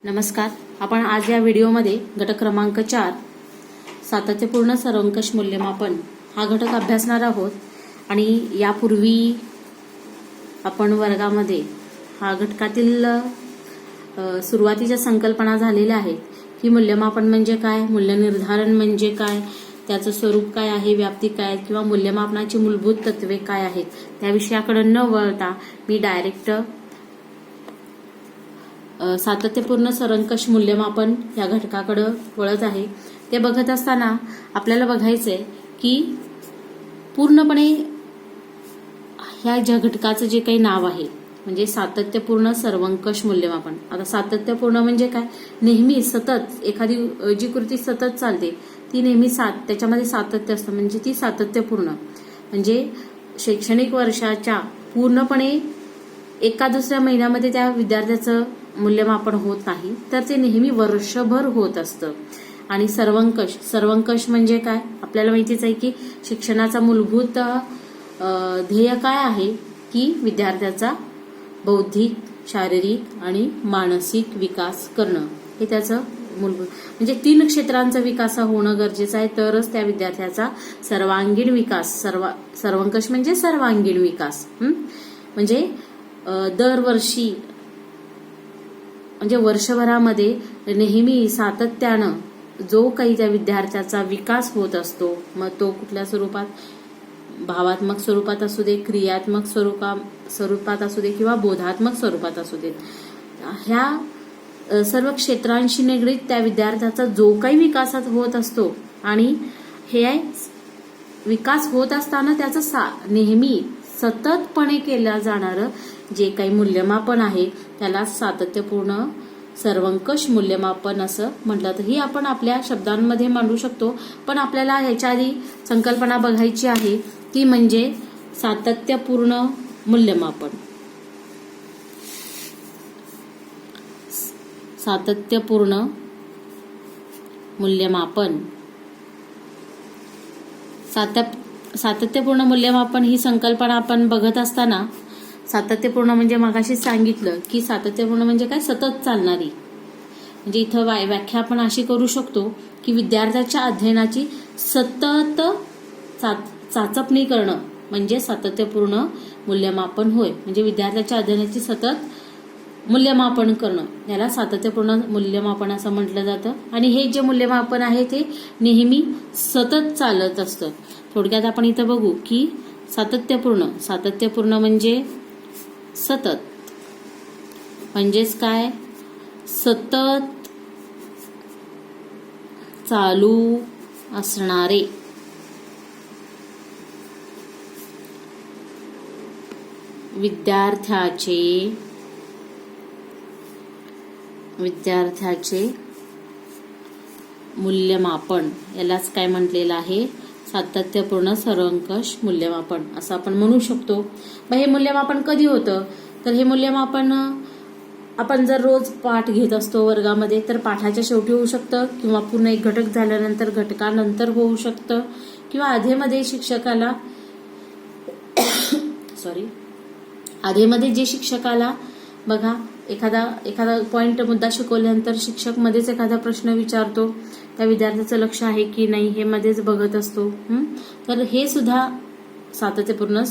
नमस्कार. आपण आज या व्हिडिओमध्ये घटक क्रमांक 4 सातत्यपूर्ण सर्वंकष मूल्यमापन हा घटक अभ्यासणार आहोत. आणि यापूर्वी आपण वर्गामध्ये हा घटकातील सुरुवातीच्या संकल्पना झालेल्या आहेत की मूल्यमापन म्हणजे काय, मूल्य निर्धारण म्हणजे काय, त्याचं स्वरूप काय आहे, व्याप्ती काय किंवा मूल्यमापनाची मूलभूत तत्वे काय आहेत, त्या विषयाकडे न वळता मी डायरेक्ट सातत्यपूर्ण सर्वंकष मूल्यमापन या घटकाकडे वळत आहे. ते बघत असताना आपल्याला बघायचंय की पूर्णपणे ह्या ज्या घटकाचं जे काही नाव आहे म्हणजे सातत्यपूर्ण सर्वंकष मूल्यमापन. आता सातत्यपूर्ण म्हणजे काय, नेहमी सतत एखादी जी कृती सतत चालते ती नेहमी त्याच्यामध्ये सातत्य असतं म्हणजे ती सातत्यपूर्ण. म्हणजे शैक्षणिक वर्षाच्या पूर्णपणे एका दुसऱ्या महिन्यामध्ये त्या विद्यार्थ्याचं मूल्यमापन होत नाही, तर ते नेहमी वर्षभर होत असतं. आणि सर्वंकष म्हणजे काय, आपल्याला माहितीच आहे की शिक्षणाचा मूलभूत ध्येय काय आहे की विद्यार्थ्याचा बौद्धिक, शारीरिक आणि मानसिक विकास करणं, हे त्याचं मूलभूत म्हणजे 3 क्षेत्रांचा विकास होणं गरजेचं आहे, तरच त्या विद्यार्थ्याचा सर्वांगीण विकास. सर्वंकष म्हणजे सर्वांगीण विकास. म्हणजे दरवर्षी म्हणजे वर्षभरामध्ये नेहमी सातत्यानं जो काही त्या विद्यार्थ्याचा विकास होत असतो, मग तो कुठल्या स्वरूपात, भावात्मक स्वरूपात असू दे, क्रियात्मक स्वरूपात असू दे किंवा बोधात्मक स्वरूपात असू दे, ह्या सर्व क्षेत्रांशी निगडीत त्या विद्यार्थ्याचा जो काही विकासात होत असतो आणि हे विकास होत असताना त्याचं नेहमी सततपणे केलं जाणारं जे काही मूल्यमापन आहे त्याला सातत्यपूर्ण सर्वंकष मूल्यमापन असं म्हटलं. तर ही आपण आपल्या शब्दांमध्ये मांडू शकतो, पण आपल्याला ह्याच्या आधी संकल्पना बघायची आहे ती म्हणजे सातत्यपूर्ण मूल्यमापन. सातत्यपूर्ण मूल्यमापन सातत्यपूर्ण मूल्यमापन ही संकल्पना आपण बघत असताना सातत्यपूर्ण म्हणजे मगाशीच सांगितलं की सातत्यपूर्ण म्हणजे काय, सतत चालणारी. म्हणजे इथं व्याख्या आपण अशी करू शकतो की विद्यार्थ्याच्या अध्ययनाची सतत चाचपणी करणं म्हणजे सातत्यपूर्ण मूल्यमापन होय. म्हणजे विद्यार्थ्याच्या अध्ययनाची सतत मूल्यमापन करणं याला सातत्यपूर्ण मूल्यमापन असं म्हटलं जातं. आणि हे जे मूल्यमापन आहे ते नेहमी सतत चालत असतं. थोडक्यात आपण इथं बघू की सातत्यपूर्ण म्हणजे सतत, म्हणजेच काय, सतत चालू असणारे विद्यार्थ्याचे मूल्यमापन यालाच काय म्हटलेलं आहे, सातत्यपूर्ण सर्वंकष मूल्यमापन असं आपण म्हणू शकतो. मग हे मूल्यमापन कधी होतं, तर हे मूल्यमापन आपण जर रोज पाठ घेत असतो वर्गामध्ये तर पाठाच्या शेवटी होऊ शकतं किंवा पूर्ण एक घटक झाल्यानंतर घटकानंतर होऊ शकतं किंवा आधीमध्ये जे शिक्षकाला बघा एखादा पॉइंट मुद्दा शिकवल्यानंतर शिक्षक मध्येच एखादा प्रश्न विचारतो, त्या विद्यार्थ्याचं लक्ष आहे की नाही हे मध्येच बघत असतो. तर हे सुद्धा सातत्यपूर्ण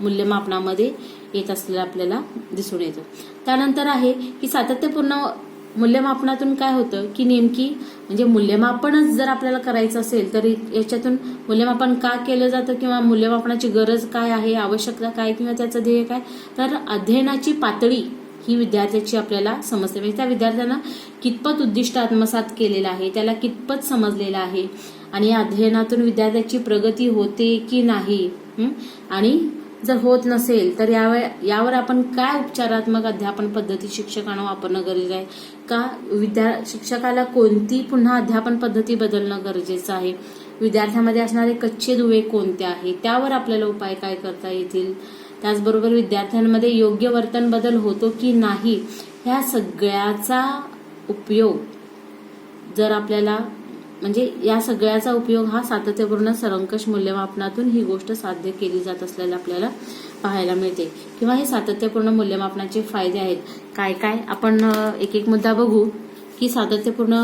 मूल्यमापनामध्ये येत असलेलं आपल्याला दिसून येतं. त्यानंतर आहे की सातत्यपूर्ण मूल्यमापनातून काय होतं की नेमकी म्हणजे मूल्यमापनच जर आपल्याला करायचं असेल तर याच्यातून मूल्यमापन का केलं जातं किंवा मूल्यमापनाची गरज काय आहे, आवश्यकता काय किंवा त्याचं ध्येय काय, तर अध्ययनाची पातळी ही विद्यार्थ्याची आपल्याला समजते. म्हणजे त्या विद्यार्थ्यानं कितपत उद्दिष्ट आत्मसात केलेलं आहे, त्याला कितपत समजलेलं आहे आणि या अध्ययनातून विद्यार्थ्याची प्रगती होते की नाही, आणि जर होत नसेल तर यावर आपण काय उपचारात्मक अध्यापन पद्धती शिक्षकांना वापरणं गरजेचं आहे का, शिक्षकाला कोणती पुन्हा अध्यापन पद्धती बदलणं गरजेचं आहे, विद्यार्थ्यामध्ये असणारे कच्चे दुवे कोणते आहेत, त्यावर आपल्याला उपाय काय करता येतील, त्याचबरोबर विद्यार्थ्यांमध्ये योग्य वर्तन बदल होतो की नाही, ह्या सगळ्याचा उपयोग जर आपल्याला म्हणजे या सगळ्याचा उपयोग हा सातत्यपूर्ण सर्वंकष मूल्यमापनातून ही गोष्ट साध्य केली जात असलेला आपल्याला पाहायला मिळते किंवा हे सातत्यपूर्ण मूल्यमापनाचे फायदे आहेत. काय काय आपण एक एक मुद्दा बघू की सातत्यपूर्ण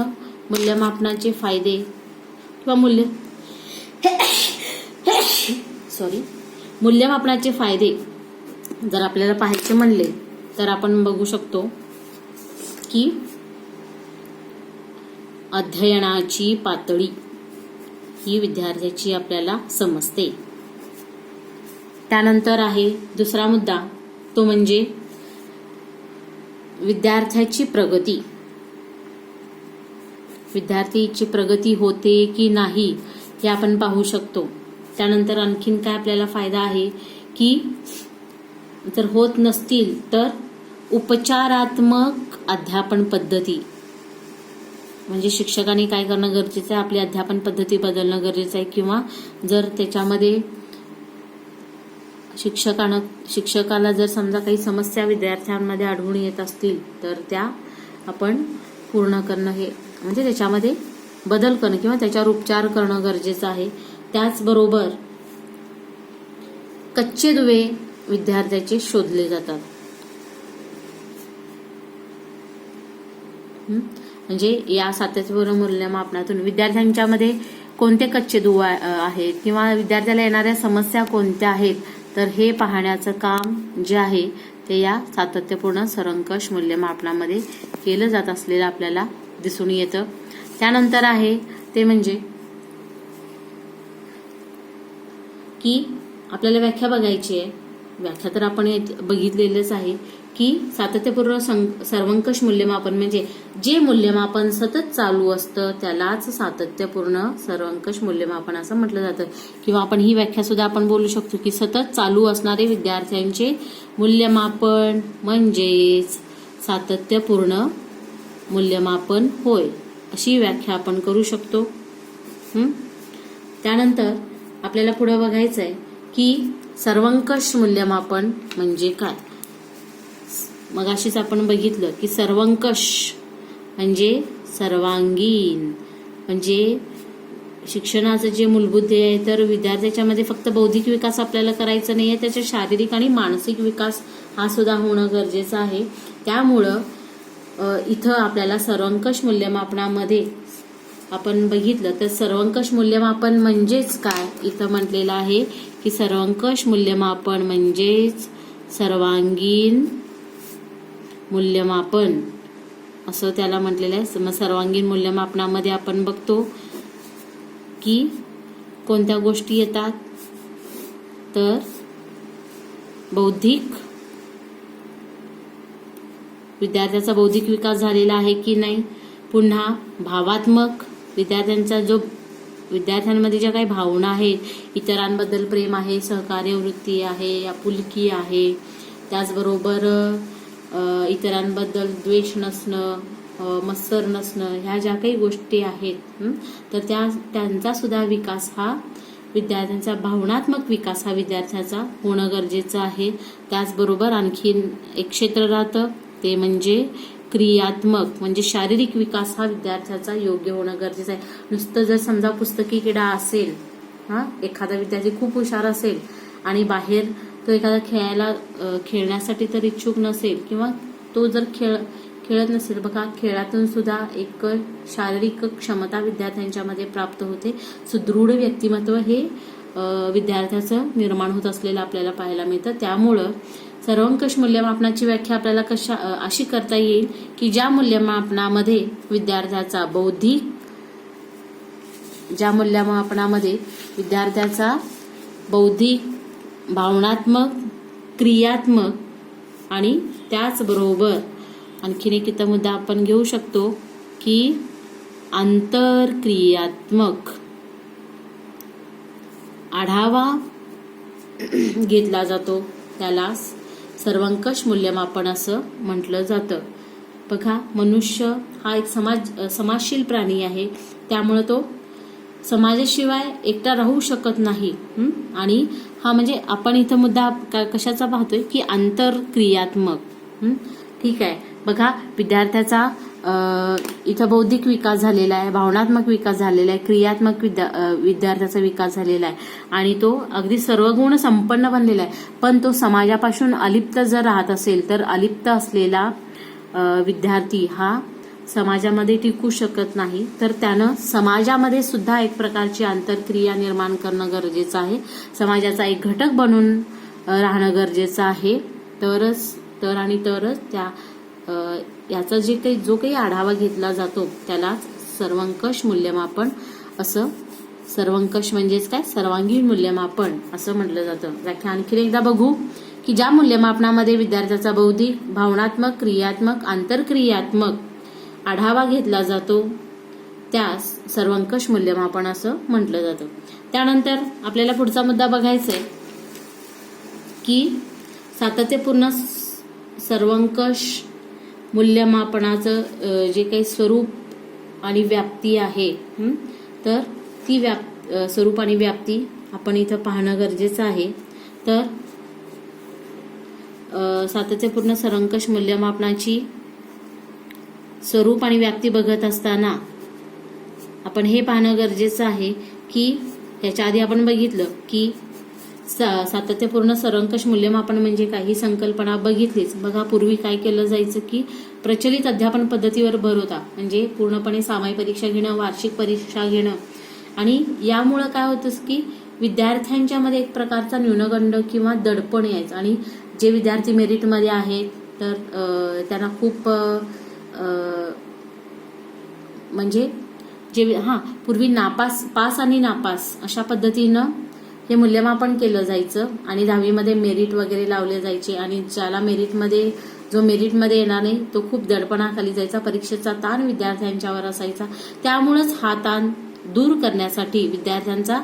मूल्यमापनाचे फायदे किंवा मूल्यमापनाचे फायदे जर आपल्याला पाहायचे म्हणले तर आपण बघू शकतो की अध्ययनाची पातळी ही विद्यार्थ्याची आपल्याला समजते. त्यानंतर आहे दुसरा मुद्दा, तो म्हणजे विद्यार्थ्याची प्रगती. विद्यार्थीची प्रगती होते की नाही हे आपण पाहू शकतो. त्यानंतर आणखीन काय आपल्याला फायदा आहे की जर होत नसतील तर उपचारात्मक अध्यापन पद्धती, म्हणजे शिक्षकांनी काय करणं गरजेचं आहे, आपली अध्यापन पद्धती बदलणं गरजेचं आहे. किंवा जर त्याच्यामध्ये शिक्षकाला जर समजा काही समस्या विद्यार्थ्यांमध्ये आढळून येत असतील तर त्या आपण पूर्ण करणं, हे म्हणजे त्याच्यामध्ये बदल करणं किंवा त्याच्यावर उपचार करणं गरजेचं आहे. त्याचबरोबर कच्चे दुवे विद्यार्थ्याचे शोधले जातात. म्हणजे या सातत्यपूर्ण मूल्यमापनातून विद्यार्थ्यांच्यामध्ये कोणते कच्चे दुवे आहेत किंवा विद्यार्थ्याला येणाऱ्या समस्या कोणत्या आहेत तर हे पाहण्याचं काम जे आहे ते या सातत्यपूर्ण सरंकष मूल्यमापनामध्ये केलं जात असलेलं आपल्याला दिसून येतं. त्यानंतर आहे ते म्हणजे की आपल्याला व्याख्या बघायची आहे. व्याख्या तर आपण बघितलेलंच आहे की सातत्यपूर्ण सर्वंकष मूल्यमापन म्हणजे जे मूल्यमापन सतत चालू असतं त्यालाच सातत्यपूर्ण सर्वंकष मूल्यमापन असं म्हटलं जातं. किंवा आपण ही व्याख्या सुद्धा आपण बोलू शकतो की सतत चालू असणारे विद्यार्थ्यांचे मूल्यमापन म्हणजेच सातत्यपूर्ण मूल्यमापन होय, अशी व्याख्या आपण करू शकतो. त्यानंतर आपल्याला पुढे बघायचं आहे की सर्वंकष मूल्यमापन म्हणजे काय. मगाशीच आपण बघितलं की सर्वंकष म्हणजे सर्वांगीण, म्हणजे शिक्षणाचं जे मूलभूत ध्येय आहे तर विद्यार्थ्याच्यामध्ये फक्त बौद्धिक विकास आपल्याला करायचा नाहीये, त्याचा शारीरिक आणि मानसिक विकास हा सुद्धा होणं गरजेचं आहे. त्यामुळं इथं आपल्याला सर्वंकष मूल्यमापनामध्ये आपण बघितलं तर सर्वंकष मूल्यमापन म्हणजेच काय इथं म्हटलेलं आहे की सर्वंकष मूल्यमापन म्हणजेच सर्वांगीण मूल्यमापन असं त्याला म्हटलेलं आहे. मग सर्वांगीण मूल्यमापनामध्ये आपण बघतो की कोणत्या गोष्टी येतात तर विद्यार्थ्याचा बौद्धिक विकास झालेला आहे की नाही, पुन्हा भावात्मक विद्यार्थ्यांमध्ये ज्या काही भावना आहेत, इतरांबद्दल प्रेम आहे, सहकार्य वृत्ती आहे, आपुलकी आहे, त्याचबरोबर इतरांबद्दल द्वेष नसणं, मत्सर नसणं, ह्या ज्या काही गोष्टी आहेत तर त्यांचा सुद्धा विकास हा विद्यार्थ्यांचा भावनात्मक विकास हा विद्यार्थ्याचा होणं गरजेचं आहे. त्याचबरोबर आणखीन एक क्षेत्र राहतं ते म्हणजे क्रियात्मक, म्हणजे शारीरिक विकास हा विद्यार्थ्याचा योग्य होणं गरजेचं आहे. नुसतं जर समजा पुस्तकी किडा असेल, एखादा विद्यार्थी खूप हुशार असेल आणि बाहेर तो एखादा खेळण्यासाठी तर इच्छुक नसेल किंवा तो जर खेळत नसेल, बघा खेळातून सुद्धा एक शारीरिक क्षमता विद्यार्थ्यांच्यामध्ये प्राप्त होते. सुदृढ व्यक्तिमत्व हे विद्यार्थ्याचं निर्माण होत असलेलं आपल्याला पाहायला मिळतं. त्यामुळं सर्वंकष मूल्यमापनाची व्याख्या आपल्याला अशी करता येईल की ज्या मूल्यमापनामध्ये विद्यार्थ्याचा बौद्धिक, भावनात्मक, क्रियात्मक आणि त्याचबरोबर आणखीन एक इथं मुद्दा आपण घेऊ शकतो की आंतरक्रियात्मक आढावा घेतला जातो, त्याला सर्वंकष मूल्यमापन असं म्हटलं जातं. बघा मनुष्य हा एक समाजशील प्राणी आहे, त्यामुळे तो समाजाशिवाय एकटा राहू शकत नाही. आणि हा म्हणजे आपण इथं मुद्दा कशाचा पाहतोय की आंतरक्रियात्मक. ठीक आहे, बघा विद्यार्थ्याचा इथं बौद्धिक विकास झालेला आहे, भावनात्मक विकास झालेला आहे, क्रियात्मक विद्यार्थ्याचा विकास झालेला आहे आणि तो अगदी सर्व गुण संपन्न बनलेला आहे. पण तो समाजापासून अलिप्त जर राहत असेल तर अलिप्त असलेला विद्यार्थी हा समाजामध्ये टिकू शकत नाही. तर त्यानं समाजामध्ये सुद्धा एक प्रकारची आंतरक्रिया निर्माण करणं गरजेचं आहे. समाजाचा एक घटक बनून राहणं गरजेचं आहे. तरच त्या याचा जो काही आढावा घेतला जातो त्याला सर्वंकष मूल्यमापन असं, सर्वंकष म्हणजेच काय, सर्वांगीण मूल्यमापन असं म्हटलं जातं. व्याख्या आणखी एकदा बघू की ज्या मूल्यमापनामध्ये विद्यार्थ्याचा बौद्धिक, भावनात्मक, क्रियात्मक, आंतरक्रियात्मक आढावा घेतला जातो त्यास सर्वंकष मूल्यमापन असं म्हटलं जातं. त्यानंतर आपल्याला पुढचा मुद्दा बघायचा आहे की सातत्यपूर्ण सर्वंकष मूल्यमापनाचं जे काही स्वरूप आणि व्याप्ती आहे, तर ती स्वरूप आणि व्याप्ती आपण इथं पाहणं गरजेचं आहे. तर सातत्यपूर्ण सर्वंकष मूल्यमापनाची स्वरूप आणि व्याप्ती बघत असताना आपण हे पाहणं गरजेचं आहे की याच्या आधी आपण बघितलं की सातत्यपूर्ण सर्वंकष मूल्यमापन म्हणजे काही संकल्पना बघितलीच. बघा, पूर्वी काय केलं जायचं की प्रचलित अध्यापन पद्धतीवर भर होता, म्हणजे पूर्णपणे सामायिक परीक्षा घेणं, वार्षिक परीक्षा घेणं, आणि यामुळं काय होतं की विद्यार्थ्यांच्या मध्ये एक प्रकारचा न्यूनगंड किंवा दडपण यायचं आणि जे विद्यार्थी मेरिटमध्ये आहेत तर त्यांना खूप म्हणजे पूर्वी पास आणि नापास अशा पद्धतीनं हे मूल्यमापन केलं जायचं आणि 10वीमध्ये मेरिट वगैरे लावले जायचे आणि ज्याला जो मेरिटमध्ये येणार नाही तो खूप दडपणाखाली जायचा. परीक्षेचा ताण विद्यार्थ्यांच्यावर असायचा. त्यामुळेच हा ताण दूर करण्यासाठी विद्यार्थ्यांचा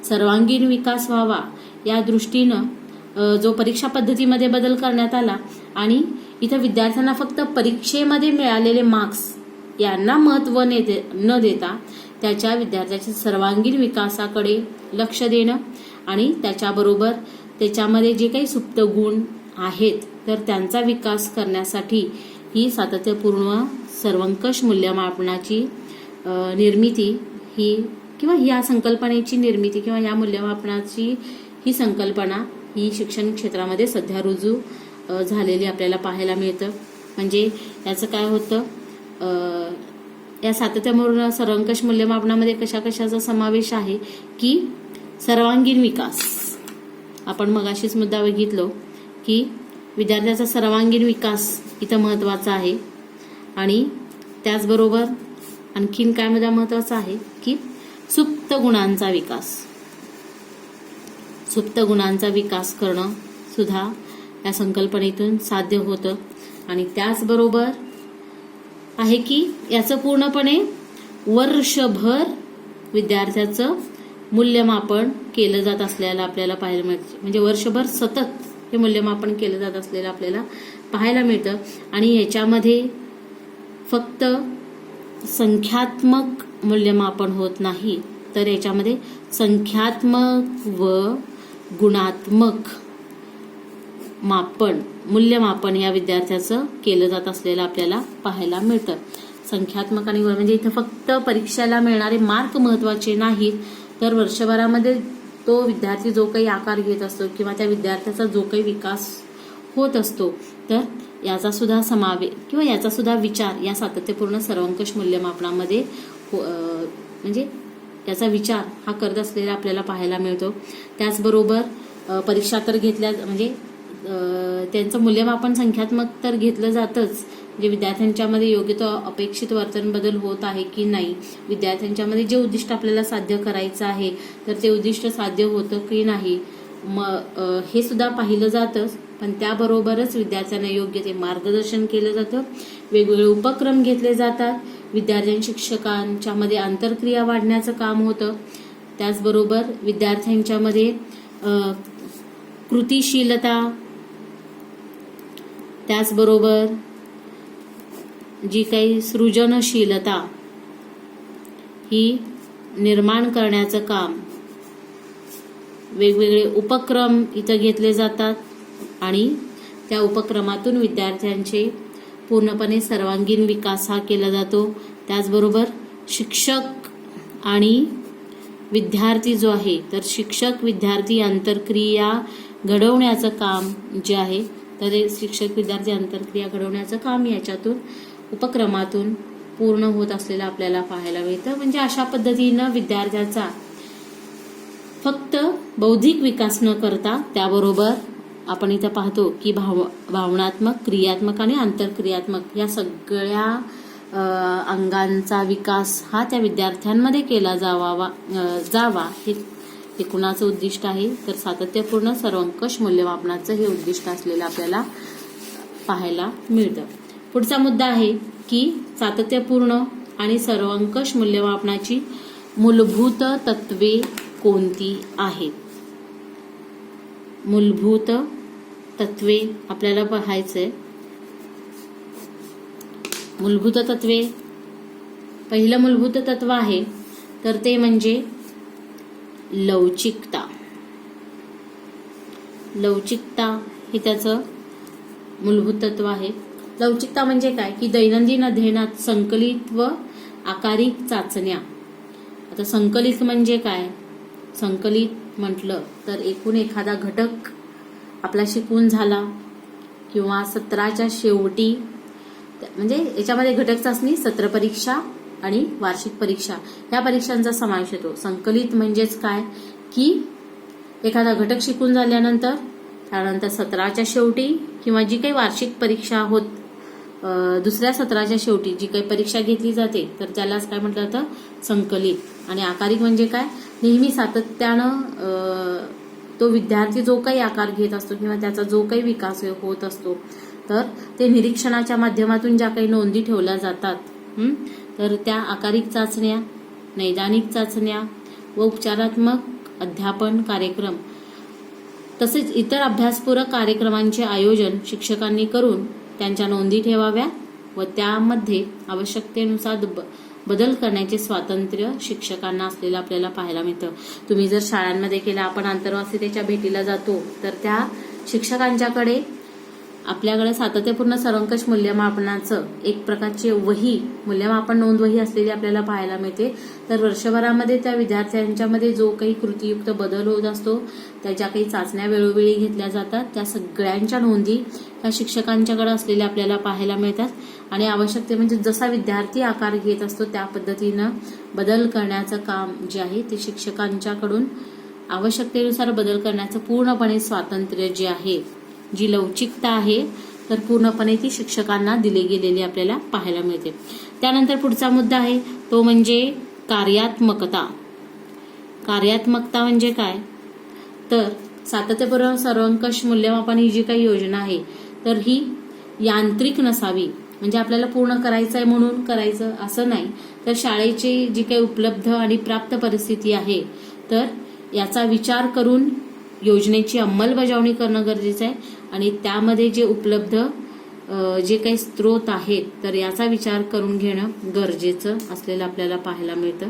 सर्वांगीण विकास व्हावा या दृष्टीनं जो परीक्षा पद्धतीमध्ये बदल करण्यात आला आणि इथं विद्यार्थ्यांना फक्त परीक्षेमध्ये मिळालेले मार्क्स यांना महत्त्व न देता त्याच्या विद्यार्थ्याच्या सर्वांगीण विकासाकडे लक्ष देणं आणि त्याच्याबरोबर त्याच्यामध्ये जे काही सुप्त गुण आहेत तर त्यांचा विकास करण्यासाठी ही सातत्यपूर्ण सर्वंकष मूल्यमापनाची निर्मिती ही किंवा या संकल्पनेची निर्मिती किंवा या मूल्यमापनाची ही संकल्पना ही शिक्षण क्षेत्रामध्ये सध्या रुजू झालेली आपल्याला पाहायला मिळतं. म्हणजे याचं काय होतं, या सातत्यपूर्ण सर्वंकष मूल्यमापनामध्ये कशाचा समावेश आहे की सर्वांगीण विकास. आपण मगाशीच मुद्दा बघितलो की विद्यार्थ्याचा सर्वांगीण विकास इथं महत्वाचा आहे आणि त्याचबरोबर आणखीन काय मुद्दा महत्वाचा आहे की सुप्त गुणांचा विकास करणं सुद्धा या संकल्पनेतून साध्य होतं. आणि त्याचबरोबर आहे की याचं पूर्णपणे वर्षभर विद्यार्थ्याचं मूल्यमापन केलं जात असल्याला आपल्याला पाहायला मिळतं. म्हणजे वर्षभर सतत हे मूल्यमापन केलं जात असलेलं आपल्याला पाहायला मिळतं. आणि याच्यामध्ये फक्त संख्यात्मक मूल्यमापन होत नाही तर याच्यामध्ये संख्यात्मक व गुणात्मक मूल्यमापन या विद्यार्थ्याचं केलं जात असलेलं आपल्याला पाहायला मिळतं. संख्यात्मक आणि म्हणजे इथं फक्त परीक्षेला मिळणारे मार्क महत्वाचे नाहीत तर वर्षभरामध्ये तो विद्यार्थी जो काही आकार घेत असतो किंवा त्या विद्यार्थ्याचा जो काही विकास होत असतो तर याचा सुद्धा विचार या सातत्यपूर्ण सर्वंकष मूल्यमापनामध्ये म्हणजे याचा विचार हा करत असलेला आपल्याला पाहायला मिळतो. त्याचबरोबर परीक्षा तर घेतल्या म्हणजे त्यांचं मूल्यमापन संख्यात्मक तर घेतलं जातच, म्हणजे विद्यार्थ्यांच्यामध्ये योग्य तो अपेक्षित वर्तन बदल होत आहे की नाही, विद्यार्थ्यांच्यामध्ये जे उद्दिष्ट आपल्याला साध्य करायचं आहे तर ते उद्दिष्ट साध्य होतं की नाही हे सुद्धा पाहिलं जातंच. पण त्याबरोबरच विद्यार्थ्यांना योग्य ते मार्गदर्शन केलं जातं, वेगवेगळे उपक्रम घेतले जातात, विद्यार्थ्यांनी शिक्षकांच्या मध्ये आंतरक्रिया वाढण्याचं काम होतं. त्याचबरोबर विद्यार्थ्यांच्यामध्ये कृतिशीलता, त्याचबरोबर जी काही सृजनशीलता ही निर्माण करण्याचं काम, वेगवेगळे उपक्रम इथं घेतले जातात आणि त्या उपक्रमातून विद्यार्थ्यांचे पूर्णपणे सर्वांगीण विकास हा केला जातो. त्याचबरोबर शिक्षक आणि विद्यार्थी जो आहे, तर शिक्षक विद्यार्थी आंतरक्रिया घडवण्याचं काम जे आहे, तर हे शिक्षक विद्यार्थी आंतरक्रिया घडवण्याचं काम याच्यातून उपक्रमातून पूर्ण होत असलेलं आपल्याला पाहायला मिळतं. म्हणजे अशा पद्धतीनं विद्यार्थ्याचा फक्त बौद्धिक विकास न करता त्याबरोबर आपण इथं पाहतो की भावनात्मक, क्रियात्मक आणि आंतरक्रियात्मक या सगळ्या अंगांचा विकास हा त्या विद्यार्थ्यांमध्ये केला जावा हे कुणाचं उद्दिष्ट आहे, तर सातत्यपूर्ण सर्वंकष मूल्यमापनाचं हे उद्दिष्ट असलेलं आपल्याला पाहायला मिळतं. पुढचा मुद्दा आहे की सातत्यपूर्ण आणि सर्वंकष मूल्यमापनाची मूलभूत तत्वे कोणती आहेत. मूलभूत तत्वे आपल्याला पाहायचंय. मूलभूत तत्वे, पहिलं मूलभूत तत्व आहे तर ते म्हणजे लवचिकता. लवचिकता हे त्याचं मूलभूत तत्व आहे. लवचिकता म्हणजे काय की दैनंदिन अध्ययनात संकलित व आकारिक चाचण्या. आता संकलित म्हणजे काय, संकलित म्हटलं तर एकूण एखादा घटक आपला शिकून झाला किंवा सत्राच्या शेवटी, म्हणजे याच्यामध्ये घटक चाचणी, सत्र परीक्षा आणि वार्षिक परीक्षा या परीक्षांचा समावेश होतो. संकलित म्हणजेच काय की एखादा घटक शिकून झाल्यानंतर त्यानंतर सत्राच्या शेवटी किंवा जी काही वार्षिक परीक्षा होत, दुसऱ्या सत्राच्या शेवटी जी काही परीक्षा घेतली जाते तर त्यालाच काय म्हटलं जातं, संकलित. आणि आकारिक म्हणजे काय, नेहमी सातत्यानं तो विद्यार्थी जो काही आकार घेत असतो किंवा त्याचा जो काही विकास होत असतो, तर ते निरीक्षणाच्या माध्यमातून ज्या काही नोंदी ठेवल्या जातात, तर त्या आकारिक चाचण्या, नैदानिक चाचण्या व उपचारात्मक अध्यापन कार्यक्रम तसेच इतर अभ्यासपूरक कार्यक्रमांचे आयोजन शिक्षकांनी करून त्यांच्या नोंदी ठेवाव्या व त्यामध्ये आवश्यकतेनुसार बदल करण्याचे स्वातंत्र्य शिक्षकांना असलेलं आपल्याला पाहायला मिळतं. तुम्ही जर शाळांमध्ये केलं, आपण आंतरवासितेच्या भेटीला जातो तर त्या शिक्षकांच्याकडे आपल्याकडे सातत्यपूर्ण सर्वंकष मूल्यमापनाचं एक प्रकारचे वही, मूल्यमापन नोंद वही असलेली आपल्याला पाहायला मिळते. तर वर्षभरामध्ये त्या विद्यार्थ्यांच्यामध्ये जो काही कृतीयुक्त बदल होत असतो, त्याच्या काही चाचण्या वेळोवेळी घेतल्या जातात, त्या सगळ्यांच्या नोंदी त्या शिक्षकांच्याकडे असलेल्या आपल्याला पाहायला मिळतात. आणि आवश्यकते म्हणजे जसा विद्यार्थी आकार घेत असतो त्या पद्धतीनं बदल करण्याचं काम जे आहे ते शिक्षकांच्याकडून आवश्यकतेनुसार बदल करण्याचं पूर्णपणे स्वातंत्र्य जे आहे, जी लवचिकता आहे, तर पूर्णपणे ती शिक्षकांना दिली गेलेली आपल्याला पाहायला मिळते. त्यानंतर पुढचा मुद्दा आहे तो म्हणजे कार्यात्मकता. कार्यात्मकता म्हणजे काय, तर सातत्यपूर्ण सर्वंकष मूल्यमापन ही जी काही योजना आहे तर ही यांत्रिक नसावी. म्हणजे आपल्याला पूर्ण करायचं आहे म्हणून करायचं असं नाही, तर शाळेची जी काही उपलब्ध आणि प्राप्त परिस्थिती आहे तर याचा विचार करून योजनेची अंमलबजावणी करणं गरजेचं आहे. आणि त्यामध्ये जे उपलब्ध जे काही स्रोत आहेत तर याचा विचार करून घेणं गरजेचं असलेलं आपल्याला पाहायला मिळतं.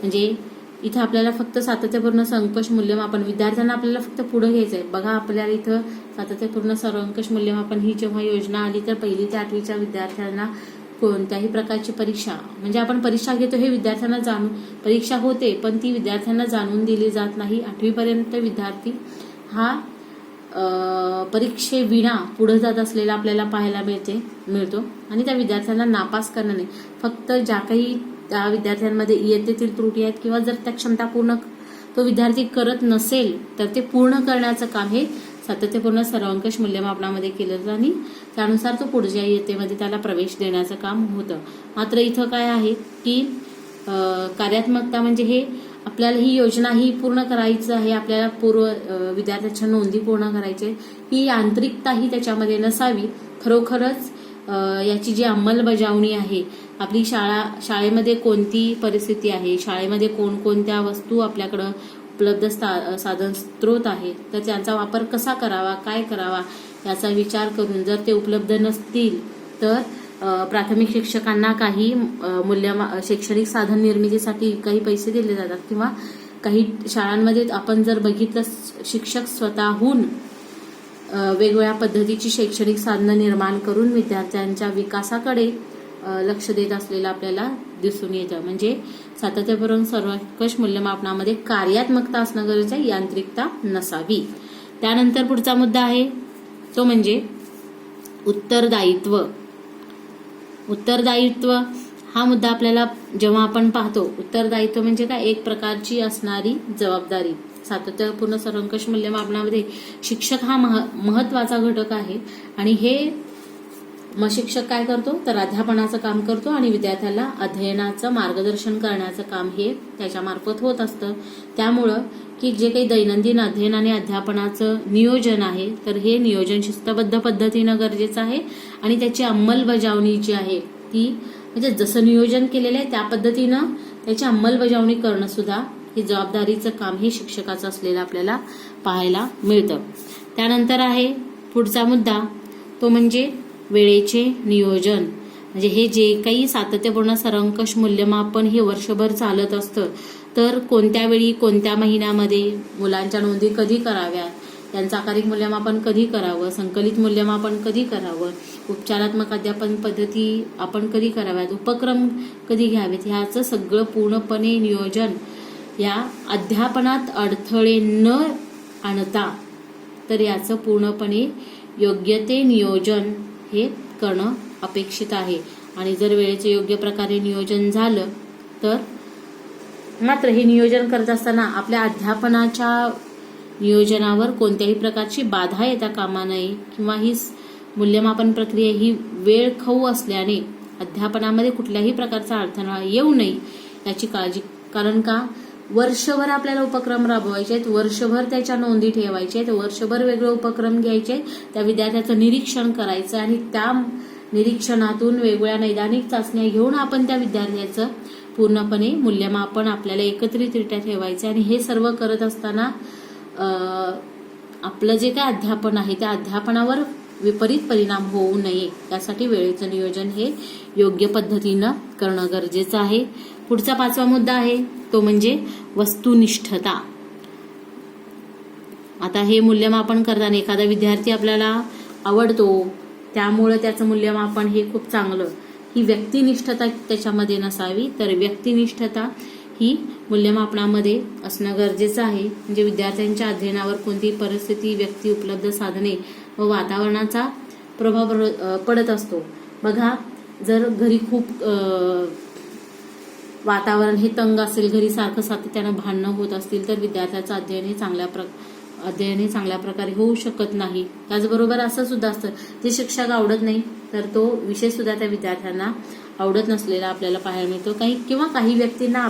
म्हणजे इथं आपल्याला फक्त सातत्यपूर्ण सर्वंकष मूल्यमापन विद्यार्थ्यांना आपल्याला फक्त पुढे घ्यायचं आहे. बघा, आपल्याला इथं सातत्यपूर्ण सर्वंकष मूल्यमापन ही जेव्हा योजना आली तर 1ली ते 8वीच्या विद्यार्थ्यांना कोणत्याही प्रकारची परीक्षा, म्हणजे आपण परीक्षा घेतो हे विद्यार्थ्यांना जाणून, परीक्षा होते पण ती विद्यार्थ्यांना जाणून दिली जात नाही. 8वीपर्यंत विद्यार्थी हा परीक्षेविना पुढे जात असलेला आपल्याला पाहायला मिळतो. आणि त्या विद्यार्थ्यांना नापास करणं नाही, फक्त ज्या काही त्या विद्यार्थ्यांमध्ये इयत्तेतील त्रुटी आहेत किंवा जर त्या क्षमता पूर्ण तो विद्यार्थी करत नसेल तर ते पूर्ण करण्याचं काम हे सातत्यपूर्ण सर्वंकष मूल्यमापनामध्ये केलं जातं आणि त्यानुसार तो पुढच्या इयत्तेमध्ये त्याला प्रवेश देण्याचं काम होतं. मात्र इथं काय आहे की कार्यात्मकता म्हणजे हे आपल्याला ही योजना ही पूर्ण करायचं आहे, आपल्याला विद्यार्थ्यांच्या नोंदी पूर्ण करायची, ही यांत्रिकता ही त्याच्यामध्ये नसावी. खरोखरच याची जी अंमलबजावणी आहे, आपली शाळेमध्ये कोणती परिस्थिती आहे, शाळेमध्ये कोणकोणत्या वस्तू आपल्याकडं उपलब्ध साधन स्रोत आहेत, तर त्यांचा वापर कसा करावा, काय करावा याचा विचार करून जर ते उपलब्ध नसतील तर प्राथमिक शिक्षकांना काही शैक्षणिक साधन निर्मितीसाठी काही पैसे दिले जातात. किंवा काही शाळांमध्ये आपण जर बघितलं शिक्षक स्वतःहून वेगवेगळ्या पद्धतीची शैक्षणिक साधनं निर्माण करून विद्यार्थ्यांच्या विकासाकडे लक्ष देत असलेलं आपल्याला दिसून येतं. म्हणजे सातत्यपूर्ण सर्वंकष मूल्यमापनामध्ये कार्यात्मकता असणं गरजेचं आहे, यांत्रिकता नसावी. त्यानंतर पुढचा मुद्दा आहे तो म्हणजे उत्तरदायित्व. उत्तरदायित्व हा मुद्दा आपल्याला जेव्हा आपण पाहतो, उत्तरदायित्व म्हणजे काय, एक प्रकारची असणारी जबाबदारी. सातत्यपूर्ण सर्वंकष मूल्यमापनामध्ये शिक्षक हा महत्वाचा घटक आहे आणि हे शिक्षक काय करतो तर अध्यापनाचं काम करतो आणि विद्यार्थ्याला अध्ययनाचं मार्गदर्शन करण्याचं काम हे त्याच्यामार्फत होत असतं. त्यामुळं की जे काही दैनंदिन अध्ययन आणि अध्यापनाचं नियोजन आहे तर हे नियोजन शिस्तबद्ध पद्धतीनं गरजेचं आहे आणि त्याची अंमलबजावणी जी आहे ती म्हणजे जसं नियोजन केलेलं आहे त्या पद्धतीनं त्याची अंमलबजावणी करणं सुद्धा हे जबाबदारीचं काम हे शिक्षकाचं असलेलं आपल्याला पाहायला मिळतं. त्यानंतर आहे पुढचा मुद्दा तो म्हणजे वेळेचे नियोजन. म्हणजे हे जे काही सातत्यपूर्ण सर्वंकष मूल्यमापन हे वर्षभर चालत असतं तर कोणत्या वेळी कोणत्या महिन्यामध्ये मुलांच्या नोंदी कधी कराव्यात, त्यांचं आकारिक मूल्यमापन कधी करावं, संकलित मूल्यमापन कधी करावं, उपचारात्मक अध्यापन पद्धती आपण कधी कराव्यात, उपक्रम कधी घ्यावेत, ह्याचं सगळं पूर्णपणे नियोजन या अध्यापनात अडथळे न आणता तर याचं पूर्णपणे योग्य ते नियोजन हे करणं अपेक्षित आहे. आणि जर वेळेचे योग्य प्रकारे नियोजन झालं तर मात्र हे नियोजन करत असताना आपल्या अध्यापनाच्या नियोजनावर कोणत्याही प्रकारची बाधा येता कामा नये किंवा ही मूल्यमापन प्रक्रिया ही वेळखाऊ असल्याने अध्यापनामध्ये कुठल्याही प्रकारचा अडथळा येऊ नये याची काळजी. कारण का वर्षभर आपल्याला उपक्रम राबवायचे आहेत, वर्षभर त्याच्या नोंदी ठेवायच्या आहेत, वर्षभर वेगळे उपक्रम घ्यायचे, त्या विद्यार्थ्याचं निरीक्षण करायचं आणि त्या निरीक्षणातून वेगवेगळ्या नैदानिक चाचण्या घेऊन आपण त्या विद्यार्थ्याचं पूर्णपणे मूल्यमापन आपल्याला एकत्रितरित्या ठेवायचं. आणि हे सर्व करत असताना आपलं जे काय अध्यापन आहे त्या अध्यापनावर विपरीत परिणाम होऊ नये यासाठी वेळेचं नियोजन हे योग्य पद्धतीनं करणं गरजेचं आहे. पुढचा 5वा मुद्दा आहे तो म्हणजे वस्तुनिष्ठता. आता हे मूल्यमापन करताना एखादा विद्यार्थी आपल्याला आवडतो त्यामुळे त्याचं मूल्यमापन हे खूप चांगलं, ही व्यक्तिनिष्ठता त्याच्यामध्ये नसावी, तर व्यक्तिनिष्ठता ही मूल्यमापनामध्ये असणं गरजेचं आहे. म्हणजे विद्यार्थ्यांच्या अध्ययनावर कोणतीही परिस्थिती, व्यक्ती, उपलब्ध साधने व वातावरणाचा प्रभाव पडत असतो. बघा, जर घरी खूप वातावरण हे तंग असेल, घरी सारखं सातत्यानं भांडणं होत असतील तर विद्यार्थ्याचं अध्ययन हे चांगल्या प्रकारे होऊ शकत नाही. त्याचबरोबर असं सुद्धा असतं जे शिक्षक आवडत नाही तर तो विषय सुद्धा त्या विद्यार्थ्यांना आवडत नसलेला आपल्याला पाहायला मिळतो. काही व्यक्तींना काही विद्यार्थ्यांना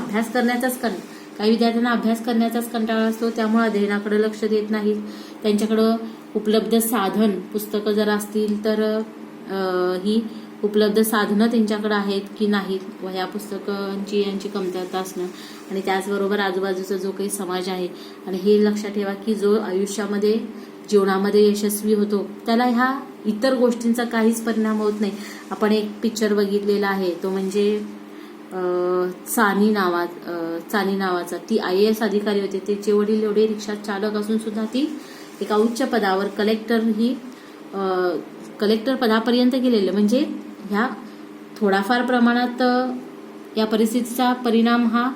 अभ्यास करण्याचाच कंटाळा असतो, त्यामुळे अध्ययनाकडे लक्ष देत नाहीत. त्यांच्याकडं उपलब्ध साधन, पुस्तकं जर असतील तर ही उपलब्ध साधनं त्यांच्याकडे आहेत की नाहीत, ह्या पुस्तकांची यांची कमतरता असणं आणि त्याचबरोबर आजूबाजूचा जो काही समाज आहे. आणि हे लक्षात ठेवा की जो आयुष्यामध्ये जीवनामध्ये यशस्वी होतो त्याला ह्या इतर गोष्टींचा काहीच परिणाम होत नाही. आपण एक पिक्चर बघितलेला आहे तो म्हणजे चानी नावाचा. ती IAS अधिकारी होते, तिचे वडील एवढे रिक्षा चालक असून सुद्धा ती एका उच्च पदावर कलेक्टर पदापर्यंत गेलेलं. म्हणजे ह्या थोडाफार प्रमाणात या परिस्थितीचा परिणाम हा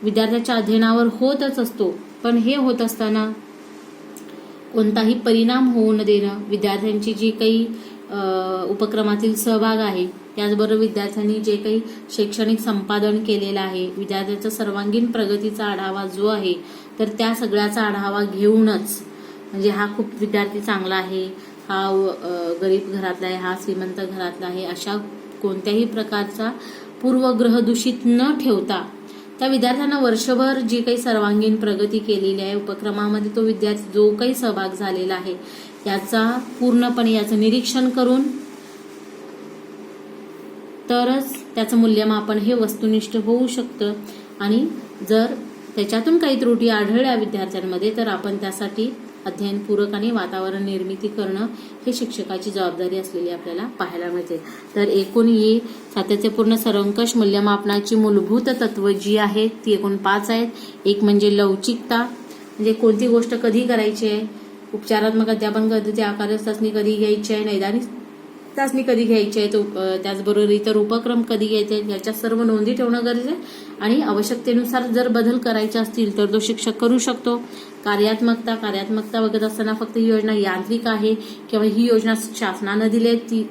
विद्यार्थ्याच्या अध्ययनावर होतच असतो, पण हे होत असताना कोणताही परिणाम होऊ न देणं, विद्यार्थ्यांची जी काही उपक्रमातील सहभाग आहे, त्याचबरोबर विद्यार्थ्यांनी जे काही शैक्षणिक संपादन केलेलं आहे, विद्यार्थ्याचा सर्वांगीण प्रगतीचा आढावा जो आहे तर त्या सगळ्याचा आढावा घेऊनच म्हणजे हा खूप विद्यार्थी चांगला आहे, हा गरीब घरातला आहे, हा श्रीमंत घरातला आहे, अशा कोणत्याही प्रकारचा पूर्वग्रह दूषित न ठेवता त्या विद्यार्थ्यांना वर्षभर जी काही सर्वांगीण प्रगती केलेली आहे उपक्रमामध्ये तो विद्यार्थी जो काही सहभाग झालेला आहे याचा पूर्णपणे याचं निरीक्षण करून तरच त्याचं मूल्यमापन हे वस्तुनिष्ठ होऊ शकतं. आणि जर त्याच्यातून काही त्रुटी आढळल्या विद्यार्थ्यांमध्ये तर आपण त्यासाठी अध्ययनपूरक आणि वातावरण निर्मिती करणं हे शिक्षकाची जबाबदारी असलेली आपल्याला पाहायला मिळते. तर एकूण ही सातत्यपूर्ण सर्वंकष मूल्यमापनाची मूलभूत तत्व जी आहेत ती एकूण 5 आहेत. एक म्हणजे लवचिकता, म्हणजे कोणती गोष्ट कधी करायची आहे उपचारात्मक अध्यापन पद्धती, आकार चाचणी कधी घ्यायची आहे, नैदानिक चाचणी कधी घ्यायची आहे, त्याचबरोबर इतर उपक्रम कधी घ्यायचे आहेत, याच्या सर्व नोंदी ठेवणं गरजेचं आहे. आणि आवश्यकतेनुसार जर बदल करायचे असतील तर तो शिक्षक करू शकतो. कार्यात्मकता बघत असताना फक्त ही योजना यांत्रिक आहे किंवा ही योजना शासनानं दिली आहे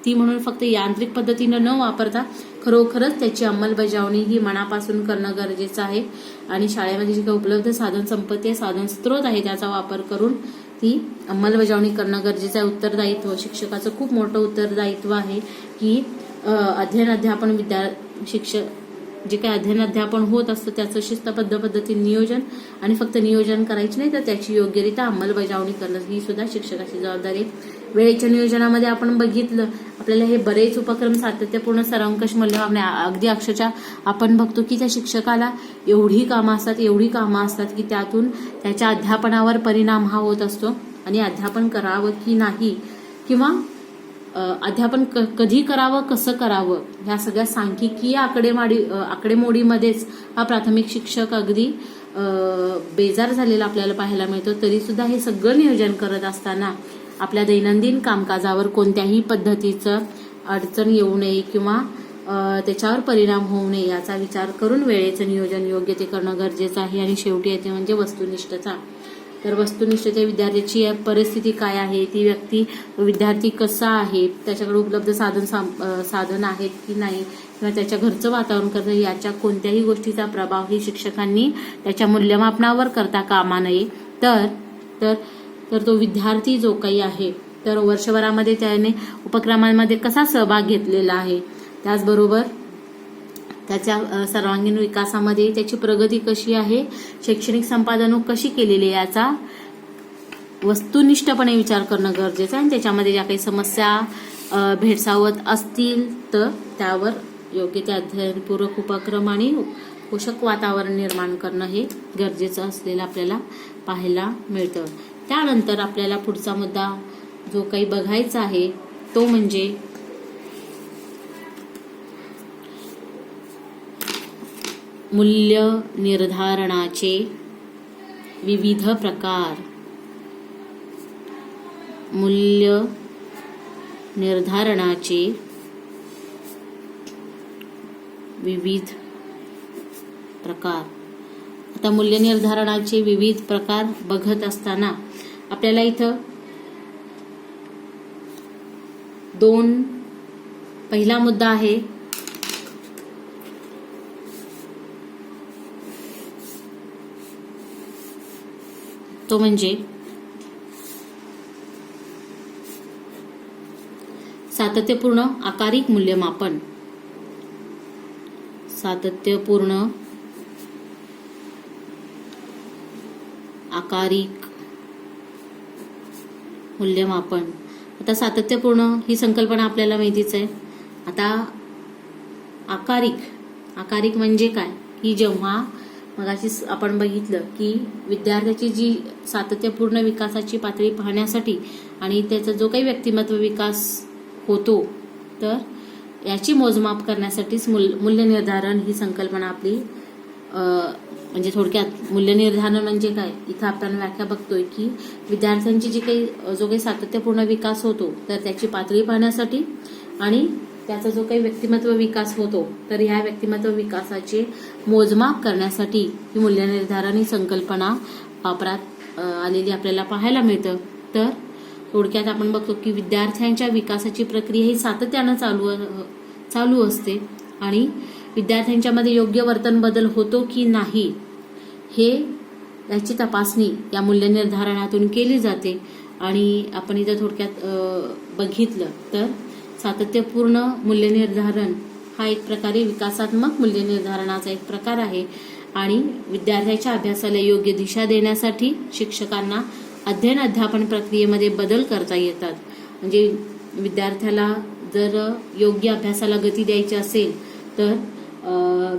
ती म्हणून फक्त यांत्रिक पद्धतीनं न वापरता खरोखरच त्याची अंमलबजावणी ही मनापासून करणं गरजेचं आहे. आणि शाळेमध्ये जे काही उपलब्ध साधन संपत्ती, साधन स्त्रोत आहे त्याचा वापर करून ती अंमलबजावणी करणं गरजेचं आहे. उत्तरदायित्व, शिक्षकाचं खूप मोठं उत्तरदायित्व आहे की अध्ययन अध्यापन जे काही अध्ययन अध्यापन होत असतं त्याचं शिस्तबद्ध पद्धतीने नियोजन, आणि फक्त नियोजन करायचं नाही तर त्याची योग्यरित्या अंमलबजावणी करणं ही सुद्धा शिक्षकाची जबाबदारी आहे. वेळेच्या नियोजनामध्ये आपण बघितलं, आपल्याला हे बरेच उपक्रम सातत्यपूर्ण सर्वंकष मूल्यमापन, अगदी अक्षरशः आपण बघतो की त्या शिक्षकाला एवढी कामं असतात की त्यातून त्याच्या अध्यापनावर परिणाम हा होत असतो. आणि अध्यापन करावं की नाही किंवा अध्यापन कधी करावं, कसं करावं, ह्या सगळ्या सांख्यिकीय आकडेमोडीमध्येच हा प्राथमिक शिक्षक अगदी बेजार झालेला आपल्याला पाहायला मिळतो. तरी सुद्धा हे सगळं नियोजन करत असताना आपल्या दैनंदिन कामकाजावर कोणत्याही पद्धतीचं अडचण येऊ नये किंवा त्याच्यावर परिणाम होऊ नये याचा विचार करून वेळेचं नियोजन योग्य ते करणं गरजेचं आहे. आणि शेवटी येते म्हणजे वस्तुनिष्ठता. तर वस्तुनिष्ठते, विद्यार्थ्याची परिस्थिती काय आहे, ती विद्यार्थी कसा आहे, त्याच्याकडे उपलब्ध साधन आहेत की नाही, किंवा त्याच्या घरचं वातावरण करणं, याच्या कोणत्याही गोष्टीचा प्रभाव ही शिक्षकांनी त्याच्या मूल्यमापनावर करता कामा नये. तर तो विद्यार्थी जो काही आहे तर वर्षभरामध्ये त्याने उपक्रमांमध्ये कसा सहभाग घेतलेला आहे, त्याचबरोबर त्याच्या सर्वांगीण विकासामध्ये त्याची प्रगती कशी आहे, शैक्षणिक संपादन कशी केलेली, याचा वस्तुनिष्ठपणे विचार करणं गरजेचं आहे. आणि त्याच्यामध्ये ज्या काही समस्या भेडसावत असतील तर त्यावर योग्य ते अध्ययनपूरक उपक्रम आणि पोषक वातावरण निर्माण करणं हे गरजेचं असलेलं आपल्याला पाहायला मिळतं. त्यानंतर आपल्याला पुढचा मुद्दा जो काही बघायचा आहे तो म्हणजे मूल्य निर्धारणाचे विविध प्रकार. मूल्य निर्धारणाचे विविध प्रकार. आता मूल्य निर्धारणाचे विविध प्रकार बघत असताना आपल्याला इथं पहिला मुद्दा आहे तो म्हणजे सातत्यपूर्ण आकारिक मूल्यमापन. सातत्यपूर्ण आकारिक मूल्यमापन. आता सातत्यपूर्ण ही संकल्पना आपल्याला माहितीच आहे. आता आकारिक म्हणजे काय की जेव्हा मगाशी आपण बघितलं की विद्यार्थ्याची जी सातत्यपूर्ण विकासाची पातळी पाहण्यासाठी आणि त्याचा जो काही व्यक्तिमत्व विकास होतो तर याची मोजमाप करण्यासाठीच मूल्य निर्धारण ही संकल्पना आपली म्हणजे थोडक्यात मूल्य निर्धारण म्हणजे काय, इथं आपण व्याख्या बघतोय की विद्यार्थ्यांची जो काही सातत्यपूर्ण विकास होतो तर त्याची पातळी पाहण्यासाठी आणि त्याचा जो काही व्यक्तिमत्व विकास होतो तर ह्या व्यक्तिमत्व विकासाचे मोजमाप करण्यासाठी ही मूल्य निर्धारण ही संकल्पना वापरात आलेली आपल्याला पाहायला मिळतं. तर थोडक्यात आपण बघतो की विद्यार्थ्यांच्या विकासाची प्रक्रिया ही सातत्यानं चालू असते आणि विद्यार्थ्यांच्यामध्ये योग्य वर्तन बदल होतो की नाही याची तपासणी या मूल्य निर्धारणातून केली जाते. आणि आपण इथं थोडक्यात बघितलं तर सातत्यपूर्ण मूल्य निर्धारण हा एक प्रकारे विकासात्मक मूल्य निर्धारणाचा एक प्रकार आहे आणि विद्यार्थ्याच्या अभ्यासाला योग्य दिशा देण्यासाठी शिक्षकांना अध्ययन अध्यापन प्रक्रियेमध्ये बदल करता येतात. म्हणजे विद्यार्थ्याला जर योग्य अभ्यासाला गती द्यायची असेल तर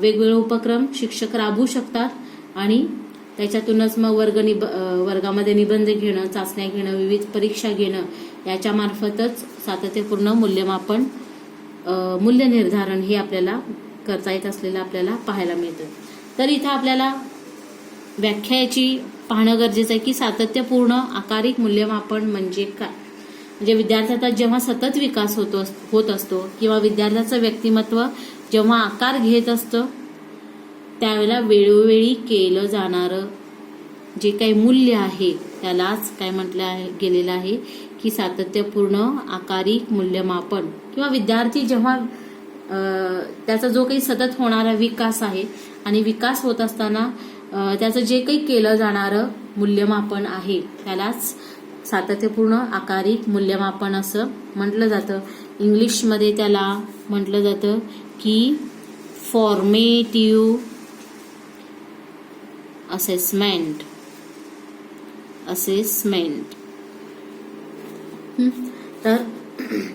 वेगवेगळे उपक्रम शिक्षक राबवू शकतात आणि त्याच्यातूनच मग वर्गामध्ये निबंध घेणं, चाचण्या घेणं, विविध परीक्षा घेणं याच्या मार्फतच सातत्यपूर्ण मूल्यमापन मूल्य निर्धारण हे आपल्याला करता येत असलेलं आपल्याला पाहायला मिळतं. तर इथं आपल्याला व्याख्या याची पाहणं गरजेचं आहे की सातत्यपूर्ण आकारिक मूल्यमापन म्हणजे काय. म्हणजे विद्यार्थ्याचा जेव्हा सतत विकास होत असतो किंवा विद्यार्थ्याचं व्यक्तिमत्व जेव्हा आकार घेत असतं त्यावेळेला वेळोवेळी केलं जाणारं जे काही मूल्य आहे त्यालाच काय म्हटलं गेलेलं आहे की सातत्यपूर्ण आकारिक मूल्यमापन. किंवा विद्यार्थी जेव्हा त्याचा जो काही सतत होणारा विकास आहे आणि विकास होत असताना त्याचं जे काही केलं जाणारं मूल्यमापन आहे त्यालाच सातत्यपूर्ण आकारिक मूल्यमापन असं म्हटलं जातं. इंग्लिशमध्ये त्याला म्हटलं जातं की फॉर्मेटिव्ह असेसमेंट. तर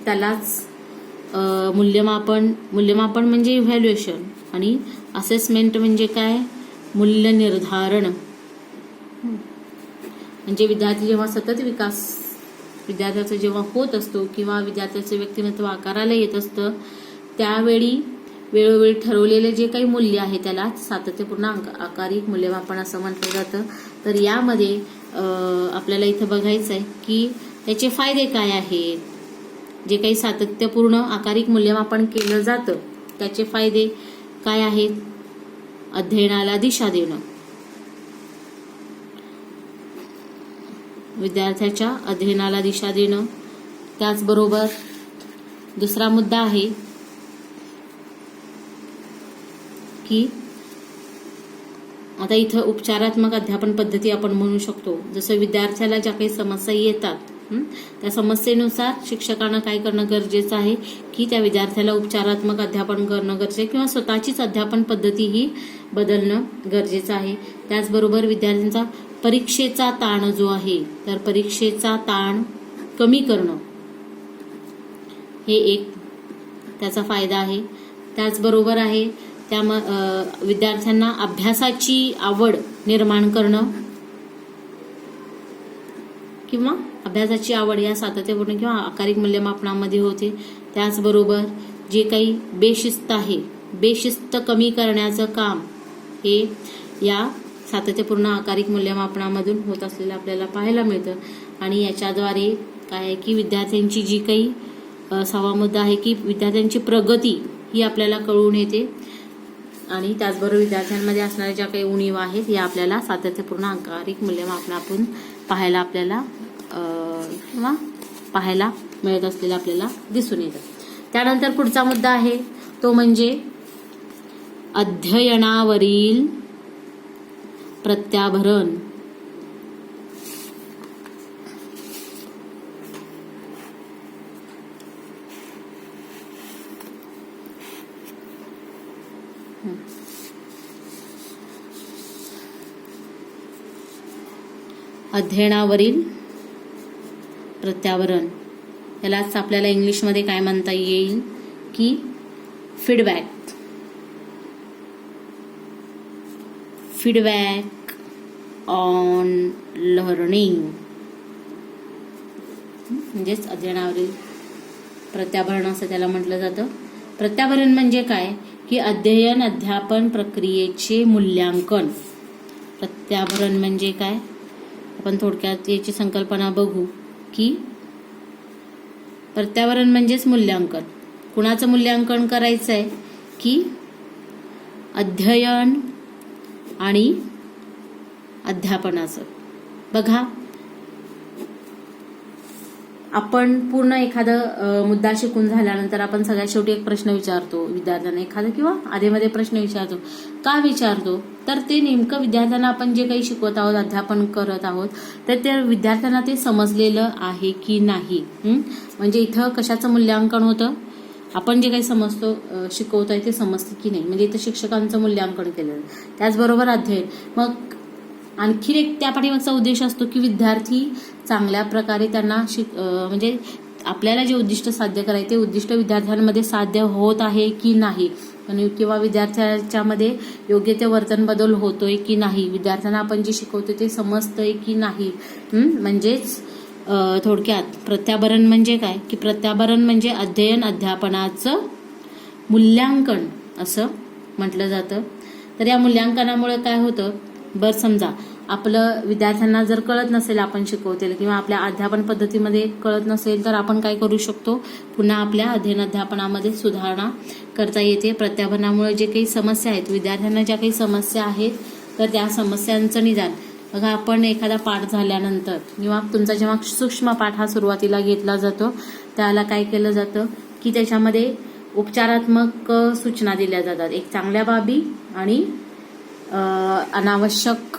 त्यालाच मूल्यमापन म्हणजे इव्हॅल्युएशन आणि असेसमेंट म्हणजे काय, मूल्य निर्धारण. म्हणजे विद्यार्थी जेव्हा सतत विकास विद्यार्थ्याचा जेव्हा होत असतो किंवा विद्यार्थ्याचं व्यक्तिमत्व आकाराला येत असतं त्यावेळी वेळोवेळी ठरवलेले जे काही मूल्य आहे त्याला सातत्यपूर्ण आकारिक मूल्यमापन असं म्हटलं जातं. तर यामध्ये आपल्याला इथं बघायचं आहे की त्याचे फायदे काय आहेत. जे काही सातत्यपूर्ण आकारिक मूल्यमापन केलं जातं त्याचे फायदे काय आहेत. अध्ययनाला दिशा देणं, विद्यार्थ्याच्या अध्ययनाला दिशा देणं. त्याचबरोबर दुसरा मुद्दा आहे की आता इथं उपचारात्मक अध्यापन पद्धती आपण म्हणू शकतो. जसं विद्यार्थ्याला ज्या काही समस्या येतात त्या समस्येनुसार शिक्षकांना काय करणं गरजेचं आहे की त्या विद्यार्थ्याला उपचारात्मक अध्यापन करणं गरजेचं आहे किंवा स्वतःचीच अध्यापन पद्धती ही बदलणं गरजेचं आहे. त्याचबरोबर विद्यार्थ्यांचा परीक्षेचा ताण जो आहे तर परीक्षेचा ताण कमी करणं हे एक त्याचा फायदा आहे. त्याचबरोबर आहे त्या विद्यार्थ्यांना अभ्यासाची आवड निर्माण करणं किंवा अभ्यासाची आवड या सातत्यपूर्ण किंवा आकारिक मूल्यमापनामध्ये होते. त्याचबरोबर जे काही बेशिस्त आहे बेशिस्त कमी करण्याचं काम हे या सातत्यपूर्ण आकारिक मूल्यमापनामधून होत असलेलं आपल्याला पाहायला मिळतं. आणि याच्याद्वारे काय आहे की विद्यार्थ्यांची जी काही सहावा मुद्दा आहे की विद्यार्थ्यांची प्रगती ही आपल्याला कळून येते आणि त्याचबरोबर विद्यार्थ्यांमध्ये असणाऱ्या ज्या काही उणीवा आहेत या आपल्याला सातत्यपूर्ण आकारिक मूल्यमापनातून पाहायला आपल्याला पाहायला मिळत असलेलं आपल्याला दिसून येतं. त्यानंतर पुढचा मुद्दा आहे तो म्हणजे अध्ययनावरील प्रत्याभरण. अध्ययनावरील प्रत्याभरण यालाच आपल्याला इंग्लिशमध्ये काय म्हणता येईल की फीडबॅक ऑन लर्निंग. म्हणजेच अध्ययनावरील प्रत्याभरण असं त्याला म्हटलं जातं. प्रत्याभरण म्हणजे काय की अध्ययन अध्यापन प्रक्रियेचे मूल्यांकन. प्रत्याभरण म्हणजे काय आपण थोडक्यात याची संकल्पना बघू की प्रत्याभरण म्हणजेच मूल्यांकन. कुणाचं मूल्यांकन करायचं आहे की अध्ययन आणि अध्यापनाचं. बघा आपण पूर्ण एखादा मुद्दा शिकून झाल्यानंतर आपण सगळ्यात शेवटी एक प्रश्न विचारतो विद्यार्थ्यांना एखादा किंवा आधीमध्ये प्रश्न विचारतो. का विचारतो तर ते नेमकं विद्यार्थ्यांना आपण जे काही शिकवत आहोत अध्यापन करत आहोत तर त्या विद्यार्थ्यांना ते समजलेलं आहे की नाही. म्हणजे इथं कशाचं मूल्यांकन होतं आपण जे काही समजतो शिकवतोय ते समजते की नाही म्हणजे इथं शिक्षकांचं मूल्यांकन केलं. त्याचबरोबर अध्ययन मग आणखी एक त्या पाठीमागचा उद्देश असतो की विद्यार्थी चांगल्या प्रकारे त्यांना म्हणजे आपल्याला जे उद्दिष्ट साध्य करायचे ते उद्दिष्ट विद्यार्थ्यांमध्ये साध्य होत आहे की नाही किंवा विद्यार्थ्याच्यामध्ये योग्य ते वर्तन बदल होतोय की नाही, विद्यार्थ्यांना आपण जे शिकवतो ते समजतंय की नाही. म्हणजेच थोडक्यात प्रत्याभरण म्हणजे काय की प्रत्याभरण म्हणजे अध्ययन अध्यापनाचं मूल्यांकन असं म्हटलं जातं. तर या मूल्यांकनामुळे काय होतं बरं समजा आपलं विद्यार्थ्यांना जर कळत नसेल आपण शिकवतेल किंवा आपल्या अध्यापन पद्धतीमध्ये कळत नसेल तर आपण काय करू शकतो, पुन्हा आपल्या अध्ययनाध्यापनामध्ये सुधारणा करता येते. प्रत्याभरणामुळे जे काही समस्या आहेत, विद्यार्थ्यांना ज्या काही समस्या आहेत तर त्या समस्यांचं निदान बघा, आपण एखादा पाठ झाल्यानंतर किंवा तुमचा जेव्हा सूक्ष्म पाठ हा सुरुवातीला घेतला जातो त्याला काय केलं जातं की त्याच्यामध्ये उपचारात्मक सूचना दिल्या जातात. एक चांगल्या बाबी आणि अनावश्यक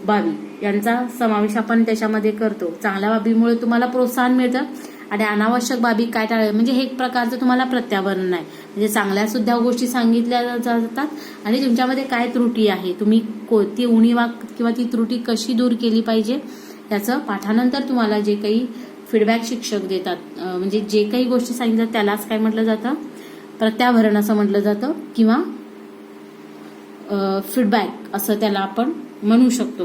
बाबी यांचा समावेश आपण त्याच्यामध्ये करतो. चांगल्या बाबीमुळे तुम्हाला प्रोत्साहन मिळतं आणि अनावश्यक बाबी काय टाळायचं, म्हणजे हे एक प्रकारचं तुम्हाला प्रत्याभरण आहे. म्हणजे चांगल्या सुद्धा गोष्टी सांगितल्या जातात आणि तुमच्यामध्ये काय त्रुटी आहे, तुम्ही ती उणीवा किंवा ती त्रुटी कशी दूर केली पाहिजे याचं पाठानंतर तुम्हाला जे काही फीडबॅक शिक्षक देतात, म्हणजे जे काही गोष्टी सांगिततात त्यालाच काय म्हटलं जातं, प्रत्याभरण असं म्हटलं जातं किंवा फीडबॅक असं त्याला आपण म्हणू शकतो.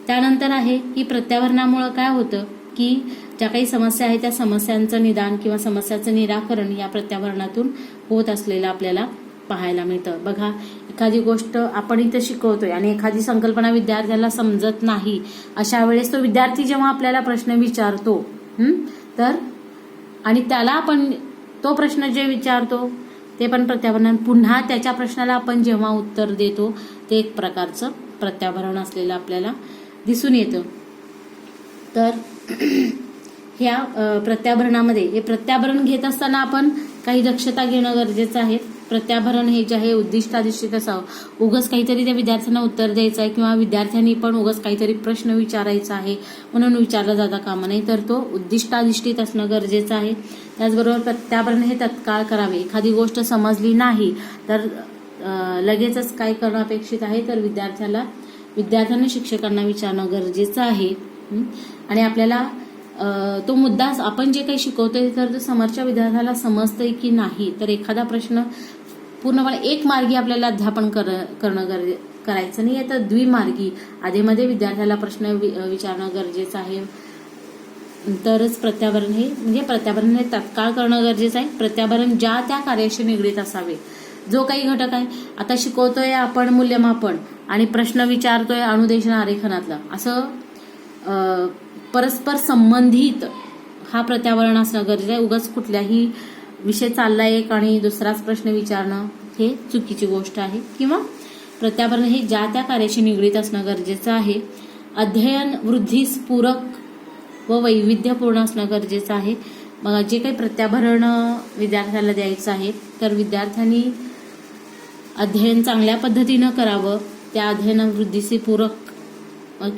त्यानंतर आहे की प्रत्याभरणामुळे काय होतं की ज्या काही समस्या आहेत त्या समस्यांचं निदान किंवा समस्याचं निराकरण या प्रत्याभरणातून होत असलेलं आपल्याला पाहायला मिळतं. बघा, एखादी गोष्ट आपण इथं शिकवतोय आणि एखादी संकल्पना विद्यार्थ्याला समजत नाही, अशा वेळेस तो विद्यार्थी जेव्हा आपल्याला प्रश्न विचारतो तर आणि त्याला आपण तो प्रश्न जे विचारतो ते पण प्रत्याभरण, पुन्हा त्याच्या प्रश्नाला आपण जेव्हा उत्तर देतो ते एक प्रकारचं प्रत्याभरण असलेलं आपल्याला दिसून येतं. तर ह्या प्रत्याभरणामध्ये हे प्रत्याभरण घेत असताना आपण काही दक्षता घेणं गरजेचं आहे. प्रत्याभरण हे जे आहे उद्दिष्टाधिष्ठित असावं, उगाच काहीतरी त्या विद्यार्थ्यांना उत्तर द्यायचं आहे किंवा विद्यार्थ्यांनी पण उगाच काहीतरी प्रश्न विचारायचा आहे म्हणून विचारला जाता कामा नये, तर तो उद्दिष्टाधिष्ठित असणं गरजेचं आहे. त्याचबरोबर प्रत्याभरण हे तत्काळ करावे. एखादी गोष्ट समजली नाही तर लगेचच काय करणं अपेक्षित आहे, तर विद्यार्थ्यांनी शिक्षकांना विचारणं गरजेचं आहे. आणि आपल्याला तो मुद्दा आपण जे काही शिकवतोय तर समोरच्या विद्यार्थ्याला समजतंय की नाही, तर एखादा प्रश्न पूर्णपणे एक मार्गी आपल्याला अध्यापन करणं करायचं नाही, तर द्विमार्गी आधीमध्ये विद्यार्थ्याला प्रश्न विचारणं गरजेचं आहे. तरच प्रत्याभरण हे म्हणजे प्रत्याभरण हे तत्काळ करणं गरजेचं आहे. प्रत्याभरण ज्या त्या कार्याशी निगडीत असावे. जो काही घटक आहे, आता शिकवतोय आपण मूल्यमापन आणि प्रश्न विचारतोय अनुदेशन आरेखनातला, असं परस्पर संबंधित हा प्रत्याभरण असणं गरजेचं आहे. उगाच कुठल्याही विषय चाललाय एक आणि दुसराच प्रश्न विचारणं हे चुकीची गोष्ट आहे. किंवा प्रत्याभरण हे ज्या त्या कार्याशी निगडीत असणं गरजेचं आहे. अध्ययन वृद्धीस पूरक व वैविध्यपूर्ण असणं गरजेचं आहे. मग जे काही प्रत्याभरण विद्यार्थ्याला द्यायचं आहे तर विद्यार्थ्यांनी अध्ययन चांगल्या पद्धतीनं करावं, त्या अध्ययन वृद्धीचे पूरक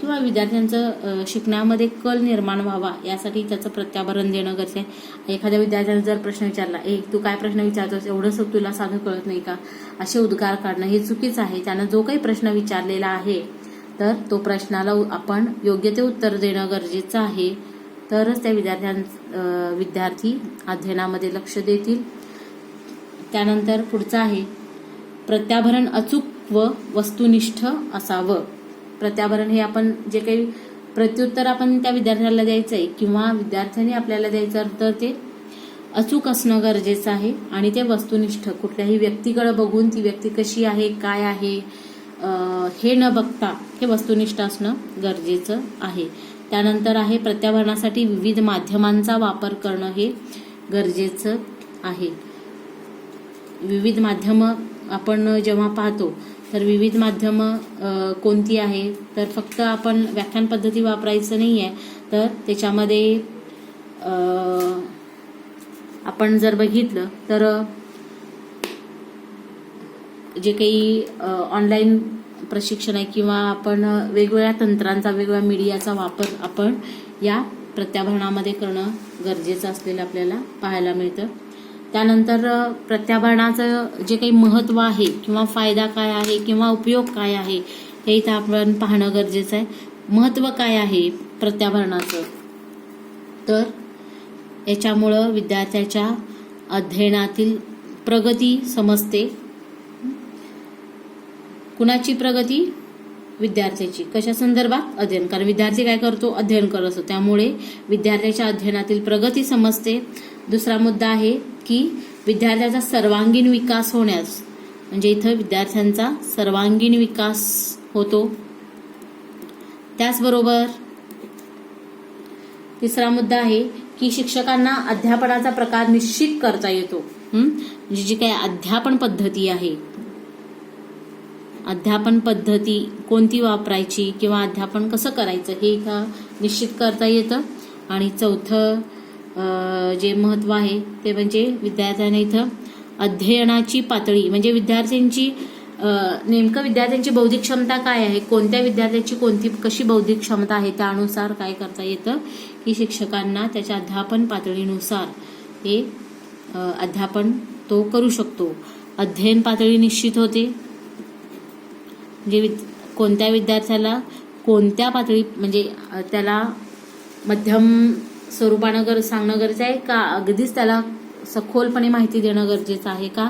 किंवा विद्यार्थ्यांचं शिकण्यामध्ये कल निर्माण व्हावा यासाठी त्याचं प्रत्याभरण देणं गरजेचं आहे. एखाद्या विद्यार्थ्याने जर प्रश्न विचारला, तू काय प्रश्न विचारतोस, एवढंच तुला साधं कळत नाही का, असे उद्गार काढणं हे चुकीचं आहे. त्यानं जो काही प्रश्न विचारलेला आहे तर तो प्रश्नाला आपण योग्य ते उत्तर देणं गरजेचं आहे. तरच त्या विद्यार्थी अध्ययनामध्ये लक्ष देतील. त्यानंतर पुढचं आहे प्रत्याभरण अचूक व वस्तुनिष्ठ असावं. प्रत्याभरण हे आपण जे काही प्रत्युत्तर आपण त्या विद्यार्थ्याला द्यायचं आहे किंवा विद्यार्थ्यांनी आपल्याला द्यायचं तर ते अचूक असणं गरजेचं आहे आणि ते वस्तुनिष्ठ, कुठल्याही व्यक्तीकडे बघून ती व्यक्ती कशी आहे काय आहे हे न बघता हे वस्तुनिष्ठ असणं गरजेचं आहे. त्यानंतर आहे प्रत्याभरणासाठी विविध माध्यमांचा वापर करणं हे गरजेचं आहे. विविध माध्यमं आपण जेव्हा पाहतो तर विविध माध्यमं कोणती आहे, तर फक्त आपण व्याख्यान पद्धती वापरायचं नाही आहे, तर त्याच्यामध्ये आपण जर बघितलं तर जे काही ऑनलाईन प्रशिक्षण आहे किंवा आपण वेगवेगळ्या तंत्रांचा, वेगवेगळ्या मीडियाचा वापर आपण या प्रत्याभरणामध्ये करणं गरजेचं असलेलं आपल्याला पाहायला मिळतं. त्यानंतर प्रत्याभरणाचं जे काही महत्त्व आहे किंवा फायदा काय आहे किंवा उपयोग काय आहे हे इथं आपण पाहणं गरजेचं आहे. महत्त्व काय आहे प्रत्याभरणाचं, तर याच्यामुळं विद्यार्थ्याच्या अध्ययनातील प्रगती समजते. कुणाची प्रगती? विद्यार्थ्याची. कशा संदर्भात? अध्ययन. कारण विद्यार्थी काय करतो? अध्ययन करत असतो. त्यामुळे विद्यार्थ्याच्या अध्ययनातील प्रगती समजते. दुसरा मुद्दा आहे की विद्यार्थ्याचा सर्वांगीण विकास होण्यास, म्हणजे इथं विद्यार्थ्यांचा सर्वांगीण विकास होतो. त्याचबरोबर तिसरा मुद्दा आहे की शिक्षकांना अध्यापनाचा प्रकार निश्चित करता येतो. म्हणजे जी काही अध्यापन पद्धती आहे, अध्यापन पद्धती कोणती वापरायची किंवा अध्यापन कसं करायचं हे इथं निश्चित करता येतं. आणि चौथं जे महत्त्व आहे ते म्हणजे विद्यार्थ्यांना इथं अध्ययनाची पातळी म्हणजे विद्यार्थ्यांची नेमकं विद्यार्थ्यांची बौद्धिक क्षमता काय आहे, कोणत्या विद्यार्थ्याची कशी बौद्धिक क्षमता आहे त्यानुसार काय करता येतं की शिक्षकांना त्याच्या अध्यापन पातळीनुसार हे अध्यापन तो करू शकतो. अध्ययन पातळी निश्चित होते म्हणजे कोणत्या विद्यार्थ्याला कोणत्या पातळी म्हणजे त्याला मध्यम स्वरूपानं सांगणं गरजेचं आहे का अगदीच त्याला सखोलपणे माहिती देणं गरजेचं आहे का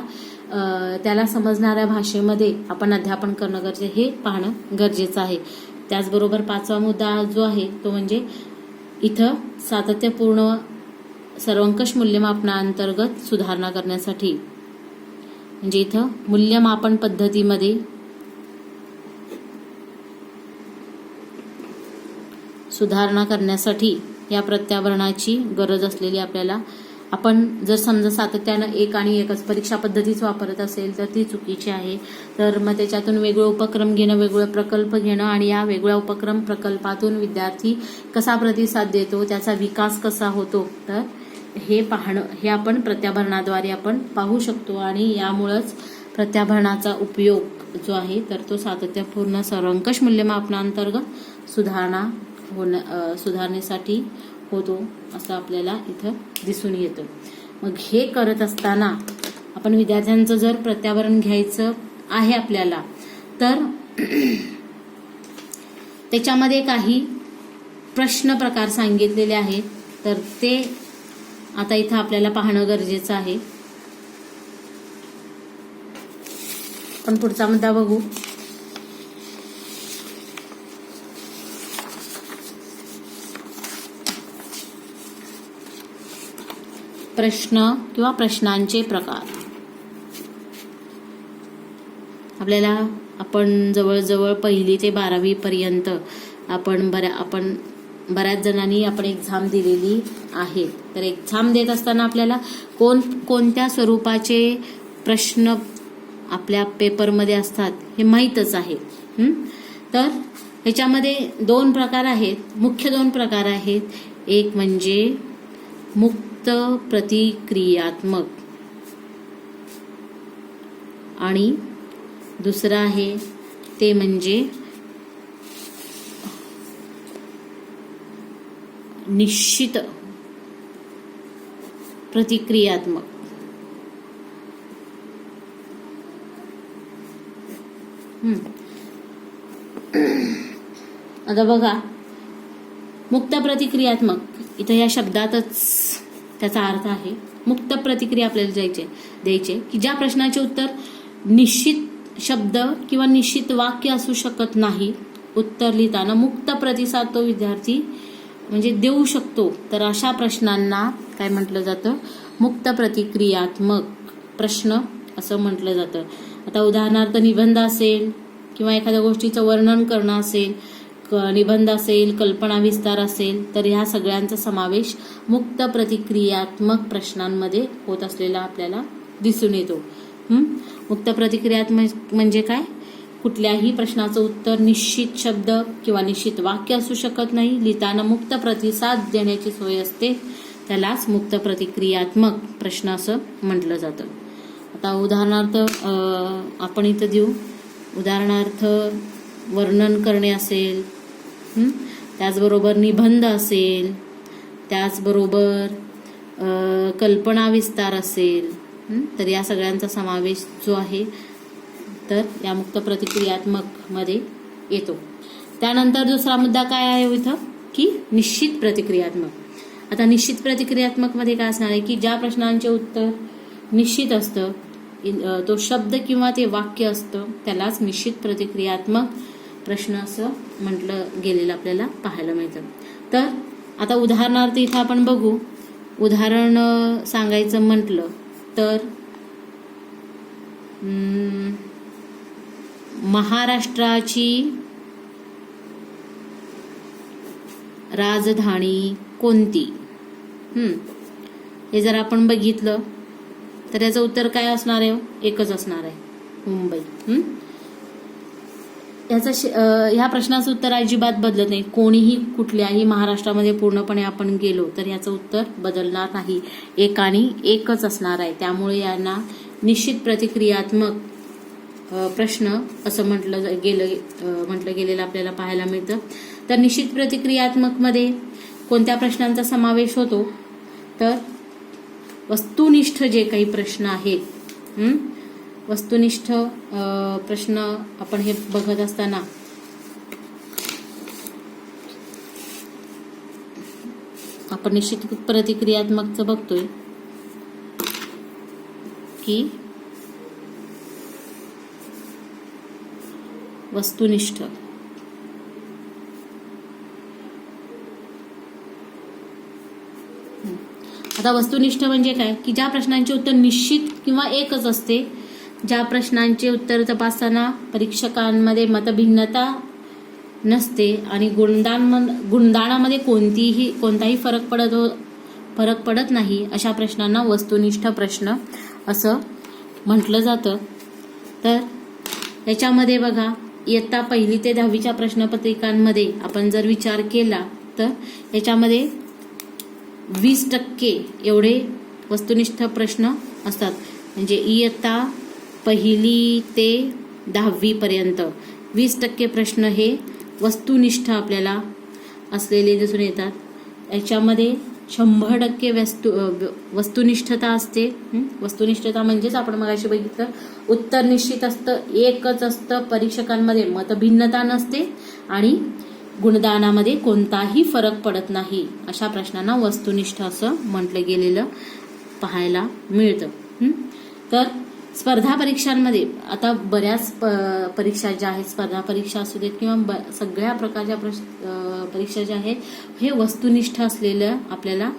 त्याला समजणाऱ्या भाषेमध्ये आपण अध्यापन करणं गरजेचं हे पाहणं गरजेचं आहे. त्याचबरोबर पाचवा मुद्दा जो आहे तो म्हणजे इथं सातत्यपूर्ण सर्वंकष मूल्यमापनाअंतर्गत सुधारणा करण्यासाठी म्हणजे इथं मूल्यमापन पद्धतीमध्ये सुधारणा करण्यासाठी या प्रत्याभरणाची गरज असलेली आपल्याला आपण जर समजा सातत्यानं एक आणि एकच परीक्षा पद्धतीच वापरत असेल तर ती चुकीची आहे. तर मग त्याच्यातून वेगळे उपक्रम घेणं, वेगळे प्रकल्प घेणं आणि या वेगळ्या उपक्रम प्रकल्पातून विद्यार्थी कसा प्रतिसाद देतो, त्याचा विकास कसा होतो तर हे पाहणं हे आपण प्रत्याभरणाद्वारे आपण पाहू शकतो. आणि यामुळंच प्रत्याभरणाचा उपयोग जो आहे तर तो सातत्यपूर्ण सर्वंकष मूल्यमापनाअंतर्गत सुधारणेसाठी होतो असं आपल्याला इथं दिसून येतं. मग हे करत असताना आपण विद्यार्थ्यांचं जर प्रत्याभरण घ्यायचं आहे आपल्याला तर त्याच्यामध्ये काही प्रश्न प्रकार सांगितलेले आहेत तर ते आता इथं आपल्याला पाहणं गरजेचं आहे. आपण पुढचा मुद्दा बघू. प्रश्न किंवा प्रश्नांचे प्रकार. आपल्याला आपण जवळजवळ 1ली ते 12वी पर्यंत आपण बऱ्याच जणांनी आपण एक्झाम दिलेली आहे. तर एक्झाम देत असताना आपल्याला कोणत्या स्वरूपाचे प्रश्न आपल्या पेपरमध्ये असतात हे माहीतच आहे. तर ह्याच्यामध्ये 2 प्रकार आहेत, मुख्य 2 प्रकार आहेत. एक म्हणजे मुक्त प्रतिक्रियात्मक आणि दुसरा आहे ते म्हणजे निश्चित प्रतिक्रियात्मक. आता बघा मुक्त प्रतिक्रियात्मक इथं या शब्दातच त्याचा अर्थ आहे. मुक्त प्रतिक्रिया आपल्याला द्यायचे की ज्या प्रश्नाचे उत्तर निश्चित शब्द किंवा निश्चित वाक्य असू शकत नाही. उत्तर लिहिताना मुक्त प्रतिसाद तो विद्यार्थी म्हणजे देऊ शकतो. तर अशा प्रश्नांना काय म्हटलं जातं, मुक्त प्रतिक्रियात्मक प्रश्न असं म्हटलं जातं. आता उदाहरणार्थ निबंध असेल किंवा एखाद्या गोष्टीचं वर्णन करणं असेल, निबंध असेल, कल्पना विस्तार असेल तर ह्या सगळ्यांचा समावेश मुक्त प्रतिक्रियात्मक प्रश्नांमध्ये होत असलेला आपल्याला दिसून येतो. मुक्त प्रतिक्रियात्मक म्हणजे काय, कुठल्याही प्रश्नाचं उत्तर निश्चित शब्द किंवा निश्चित वाक्य असू शकत नाही. लिहिताना मुक्त प्रतिसाद देण्याची सोय असते, त्यालाच मुक्त प्रतिक्रियात्मक प्रश्न असं म्हटलं जातं. आता उदाहरणार्थ आपण इथं देऊ. उदाहरणार्थ वर्णन करणे असेल, त्याचबरोबर निबंध असेल, त्याचबरोबर कल्पना विस्तार असेल, तर या सगळ्यांचा समावेश जो आहे तर या मुक्त प्रतिक्रियात्मक मध्ये येतो. त्यानंतर दुसरा मुद्दा काय आहे इथं की निश्चित प्रतिक्रियात्मक. आता निश्चित प्रतिक्रियात्मक मध्ये काय असणार आहे की ज्या प्रश्नांचे उत्तर निश्चित असतं, तो शब्द किंवा ते वाक्य असतं, त्यालाच निश्चित प्रतिक्रियात्मक प्रश्न असं म्हटलं गेलेलं आपल्याला पाहायला मिळतं. तर आता उदाहरणार्थ इथं आपण बघू. उदाहरण सांगायचं म्हटलं तर महाराष्ट्राची राजधानी कोणती? हे जर आपण बघितलं तर याचं उत्तर काय असणार आहे? एकच असणार आहे, मुंबई. ह्या प्रश्नाचं उत्तर अजिबात बदलत नाही. कोणीही कुठल्याही महाराष्ट्रामध्ये पूर्णपणे आपण गेलो तर याचं उत्तर बदलणार नाही, एक आणि एकच असणार आहे. त्यामुळे यांना निश्चित प्रतिक्रियात्मक प्रश्न असं म्हटलं गेलेलं आपल्याला पाहायला मिळतं. तर निश्चित प्रतिक्रियात्मक मध्ये कोणत्या प्रश्नांचा समावेश होतो? तर वस्तुनिष्ठ जे काही प्रश्न आहेत, वस्तुनिष्ठ प्रश्न आपण हे बघत असताना आपण निश्चित प्रतिक्रियात्मकचं बघतोय की वस्तुनिष्ठ आता वस्तुनिष्ठ म्हणजे काय की ज्या प्रश्नांचे उत्तर निश्चित किंवा एकच असते, ज्या प्रश्नांचे उत्तर तपासताना परीक्षकांमध्ये मतभिन्नता नसते आणि गुणदानामध्ये कोणताही फरक पडत नाही, अशा प्रश्नांना वस्तुनिष्ठ प्रश्न असं म्हटलं जातं. तर याच्यामध्ये बघा, इयत्ता 1ली ते 10वीच्या प्रश्नपत्रिकांमध्ये आपण जर विचार केला तर याच्यामध्ये 20% एवढे वस्तुनिष्ठ प्रश्न असतात. म्हणजे इयत्ता 1ली ते 10वी पर्यंत 20% प्रश्न हे वस्तुनिष्ठ आपल्याला असलेले दिसून येतात. याच्यामध्ये 100% वस्तुनिष्ठता असते. वस्तुनिष्ठता म्हणजेच आपण मगाशी बघितलं, उत्तर निश्चित असतं, एकच असतं, परीक्षकांमध्ये मतभिन्नता नसते आणि गुणदानामध्ये कोणताही फरक पडत नाही, अशा प्रश्नांना वस्तुनिष्ठ असं म्हटलं गेलेलं पाहायला मिळतं. तर स्पर्धा परीक्षांमध्ये आता बऱ्याच परीक्षा ज्या आहेत, स्पर्धा परीक्षा असू देत किंवा सगळ्या प्रकारच्या परीक्षा ज्या आहेत, हे वस्तुनिष्ठ असलेलं आपल्याला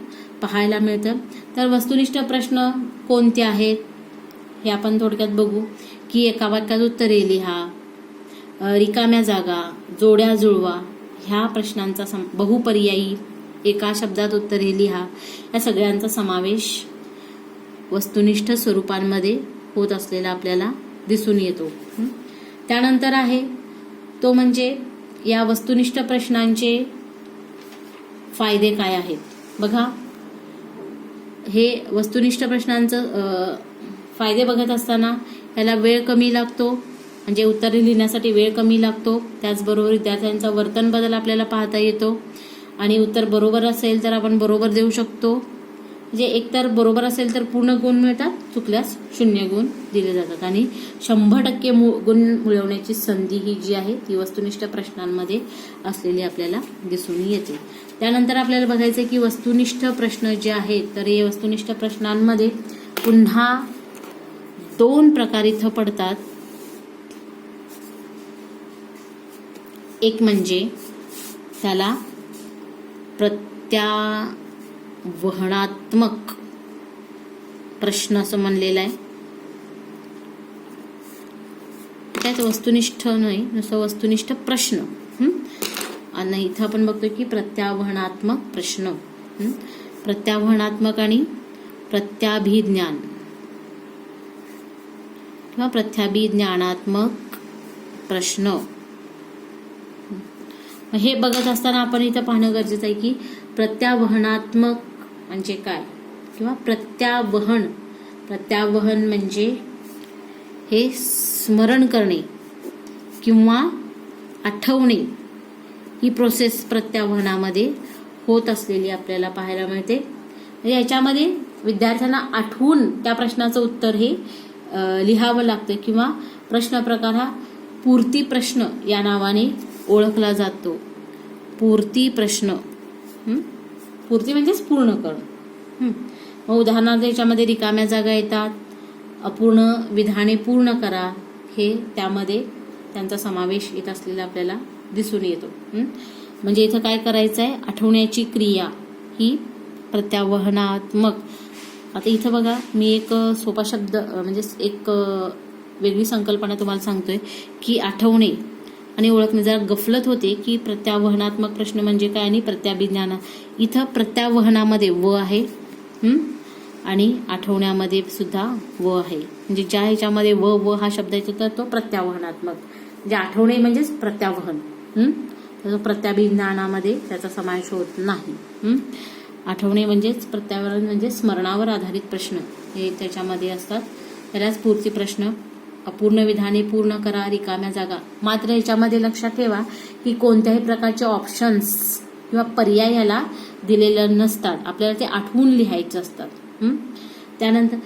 पाहायला मिळतं. तर वस्तुनिष्ठ प्रश्न कोणते आहेत हे आपण थोडक्यात बघू की एका वाक्यात उत्तरे लिहा, रिकाम्या जागा, जोड्या जुळवा, ह्या प्रश्नांचा बहुपर्यायी, एका शब्दात उत्तरे लिहा, या सगळ्यांचा समावेश वस्तुनिष्ठ स्वरूपांमध्ये होत असलेला आपल्याला दिसून येतो. त्यानंतर आहे तो म्हणजे या वस्तुनिष्ठ प्रश्नांचे फायदे काय आहेत. बघा, हे वस्तुनिष्ठ प्रश्नांचं फायदे बघत असताना याला वेळ कमी लागतो, म्हणजे उत्तरे लिहिण्यासाठी वेळ कमी लागतो. त्याचबरोबर विद्यार्थ्यांचा वर्तन बदल आपल्याला पाहता येतो आणि उत्तर बरोबर असेल तर आपण बरोबर देऊ शकतो. म्हणजे एकतर बरोबर असेल तर पूर्ण गुण मिळतात, चुकल्यास 0 गुण दिले जातात आणि 100% गुण मिळवण्याची संधी ही जी आहे ती वस्तुनिष्ठ प्रश्नांमध्ये असलेली आपल्याला दिसून येते. त्यानंतर आपल्याला बघायचं की वस्तुनिष्ठ प्रश्न जे आहेत, तर हे वस्तुनिष्ठ प्रश्नांमध्ये पुन्हा 2 प्रकार इथं पडतात. एक म्हणजे त्याला प्रत्यावहनात्मक प्रश्न असं म्हणलेलं आहे. त्यात वस्तुनिष्ठ नाही, नुसतं वस्तुनिष्ठ प्रश्न. आणि इथं आपण बघतोय की प्रत्यावहनात्मक प्रश्न, प्रत्यावहनात्मक आणि प्रत्याभिज्ञान किंवा प्रत्याभिज्ञानात्मक प्रश्न. हे बघत असताना आपण इथं पाहणं गरजेचं आहे की प्रत्यावहनात्मक म्हणजे काय किंवा प्रत्यावहन म्हणजे हे स्मरण करणे किंवा आठवणे, ही प्रोसेस प्रत्यावहनामध्ये होत असलेली आपल्याला पाहायला मिळते. याच्यामध्ये विद्यार्थ्यांना आठवून त्या प्रश्नाचं उत्तर हे लिहावं लागतं किंवा प्रश्न प्रकार हा पूर्ती प्रश्न या नावाने ओळखला जातो. पूर्ती प्रश्न, पूर्ती म्हणजेच पूर्ण करणं. मग उदाहरणार्थ याच्यामध्ये रिकाम्या जागा येतात, अपूर्ण विधाने पूर्ण करा, हे त्यामध्ये त्यांचा समावेश येत असलेला आपल्याला दिसून येतो. म्हणजे इथं काय करायचं आहे, आठवण्याची क्रिया ही प्रत्यावहनात्मक. आता इथं बघा, मी एक सोपा शब्द म्हणजे एक वेगळी संकल्पना तुम्हाला सांगतोय की आठवणे आणि ओळखणे. जरा गफलत होते की प्रत्यावहनात्मक प्रश्न म्हणजे काय आणि प्रत्याभिज्ञान. इथं प्रत्यावहनामध्ये व आहे आणि आठवण्यामध्ये सुद्धा व आहे. म्हणजे ज्या ह्याच्यामध्ये व हा शब्द येतो तर तो प्रत्यावहनात्मक. म्हणजे आठवणे म्हणजेच प्रत्यावहन. तर प्रत्याभिज्ञानामध्ये त्याचा समावेश होत नाही. आठवणे म्हणजेच प्रत्यावहन म्हणजे स्मरणावर आधारित प्रश्न हे त्याच्यामध्ये असतात. त्यालाच पूर्ती प्रश्न. अपूर्ण विधाने पूर्ण करा, रिकाम्या जागा. मात्र ह्याच्यामध्ये लक्षात ठेवा की कोणत्याही प्रकारचे ऑप्शन्स किंवा पर्याय याला दिलेले नसतात. आपल्याला ते आठवून लिहायचे असतात. त्यानंतर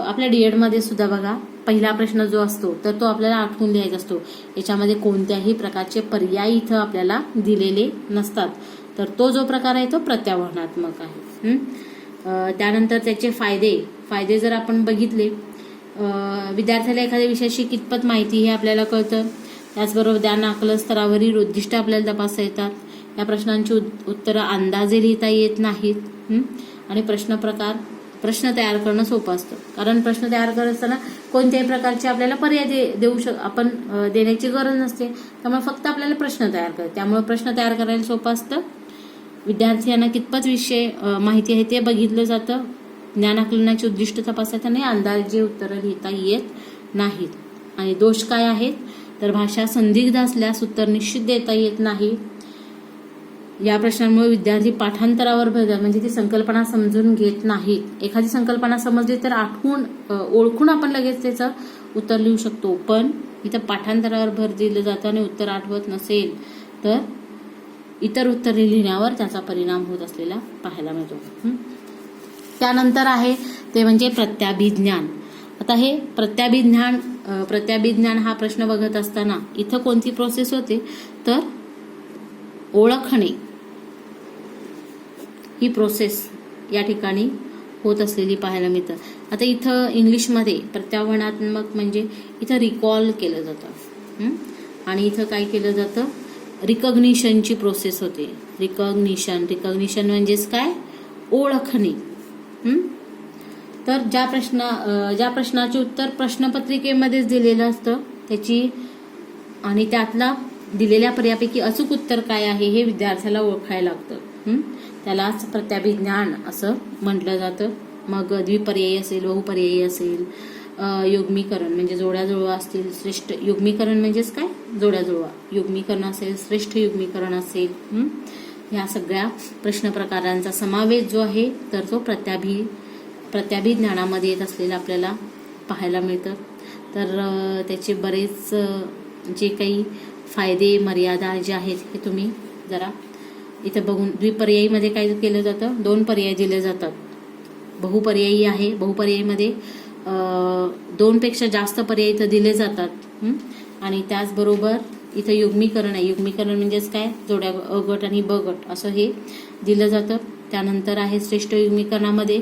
आपल्या डीएडमध्ये सुद्धा बघा पहिला प्रश्न जो असतो तर तो आपल्याला आठवून लिहायचा असतो. याच्यामध्ये कोणत्याही प्रकारचे पर्याय इथं आपल्याला दिलेले नसतात. तर तो जो प्रकार आहे तो प्रत्यावहनात्मक आहे. त्यानंतर त्याचे फायदे जर आपण बघितले, विद्यार्थ्याला एखाद्या विषयाची कितपत माहिती हे आपल्याला कळतं. त्याचबरोबर ज्ञान आकलन स्तरावरील उद्दिष्ट आपल्याला तपासता येतात. या प्रश्नांची उत्तरं अंदाजे लिहिता येत नाहीत. आणि प्रश्न तयार करणं सोपं असतं. कारण प्रश्न तयार करत असताना कोणत्याही प्रकारचे आपल्याला पर्याय आपण देण्याची गरज नसते. त्यामुळे फक्त आपल्याला प्रश्न तयार करायचे. त्यामुळे प्रश्न तयार करायला सोपं असतं. विद्यार्थ्यांना कितपत विषय माहिती आहे ते बघितलं जातं. ज्ञान आकलनाची उद्दिष्ट तपासताना अंदाजे उत्तरं लिहिता येत नाहीत. आणि दोष काय आहेत तर भाषा संदिग्ध असल्यास उत्तर निश्चित देता येत नाही. या प्रश्नांमुळे विद्यार्थी पाठांतरावर म्हणजे ती संकल्पना समजून घेत नाहीत. एखादी संकल्पना समजली तर ओळखून आपण लगेच त्याचं उत्तर लिहू शकतो. पण इथं पाठांतरावर भर दिलं जातं आणि उत्तर आठवत नसेल तर इतर उत्तरे लिहिण्यावर त्याचा परिणाम होत असलेला पाहायला मिळतो. त्यानंतर आहे ते म्हणजे प्रत्याभिज्ञान. आता हे प्रत्याभिज्ञान हा प्रश्न बघत असताना इथं कोणती प्रोसेस होते तर ओळखणे ही प्रोसेस या ठिकाणी होत असलेली पाहायला मिळतं. आता इथं इंग्लिशमध्ये प्रत्यावहनात्मक म्हणजे इथं रिकॉल केलं जातं आणि इथं काय केलं जातं रिकॉग्निशनची प्रोसेस होते. रिकॉग्निशन म्हणजेच काय ओळखणे. तर ज्या प्रश्नाचे उत्तर प्रश्नपत्रिकेमध्येच दिलेलं असतं आणि त्यातला दिलेल्या पर्यायापैकी अचूक उत्तर काय आहे हे विद्यार्थ्याला ओळखायला लागतं. त्यालाच प्रत्याभिज्ञान असं म्हटलं जातं. मग द्विपर्यायी असेल, बहुपर्यायी असेल, युग्मीकरण म्हणजे जोड्याजुळवा असतील, श्रेष्ठ युग्मीकरण म्हणजेच काय जोड्याजुळवा युग्मीकरण असेल, श्रेष्ठ युग्मीकरण असेल, ह्या सगळ्या प्रश्न प्रकारांचा समावेश जो आहे तर तो प्रत्याभिज्ञानामध्ये येत असलेला आपल्याला पाहायला मिळतं. तर त्याचे बरेच जे काही फायदे मर्यादा जे आहेत हे तुम्ही जरा इथं बघून. द्विपर्यायीमध्ये काय केलं जातं 2 पर्याय दिले जातात. बहुपर्यायी आहे, बहुपर्यायीमध्ये 2 पेक्षा जास्त पर्याय इथं दिले जातात. आणि त्याचबरोबर इथं युग्मीकरण आहे. युग्मीकरण म्हणजेच काय जोड्या अ गट आणि ब गट असं हे दिलं जातं. त्यानंतर आहे श्रेष्ठ युग्मीकरणामध्ये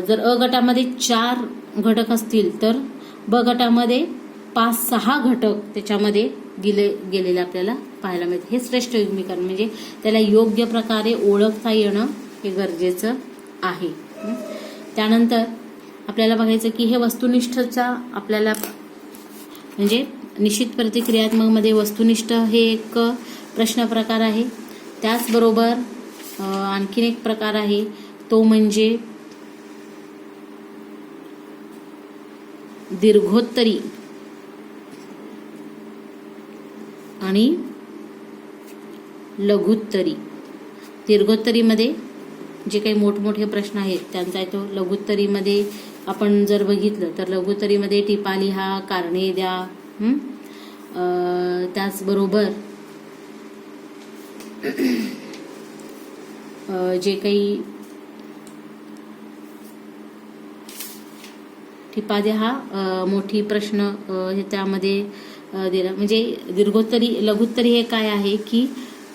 जर अ गटामध्ये 4 घटक असतील तर ब गटामध्ये 5-6 घटक त्याच्यामध्ये दिले गेलेले आपल्याला पाहायला मिळते. हे श्रेष्ठ युग्मीकरण म्हणजे त्याला योग्य प्रकारे ओळखता येणं हे गरजेचं आहे. त्यानंतर आपल्याला बघायचं की हे वस्तुनिष्ठचा आपल्याला म्हणजे निश्चित प्रतिक्रियात्मक मध्ये वस्तुनिष्ठ हे एक प्रश्न प्रकार आहे. त्याचबरोबर आणखीन एक प्रकार आहे तो म्हणजे दीर्घोत्तरी आणि लघुत्तरी. दीर्घोत्तरीमध्ये जे काही मोठमोठे प्रश्न आहेत त्यांचा तो लघुत्तरीमध्ये आपण जर बघितलं तर लघुत्तरीमध्ये टिपा लिहा, कारणे द्या. त्याचबरोबर जे काही टिपा द्या हा मोठी प्रश्न हे त्यामध्ये दिला. म्हणजे लघुत्तरी हे काय आहे की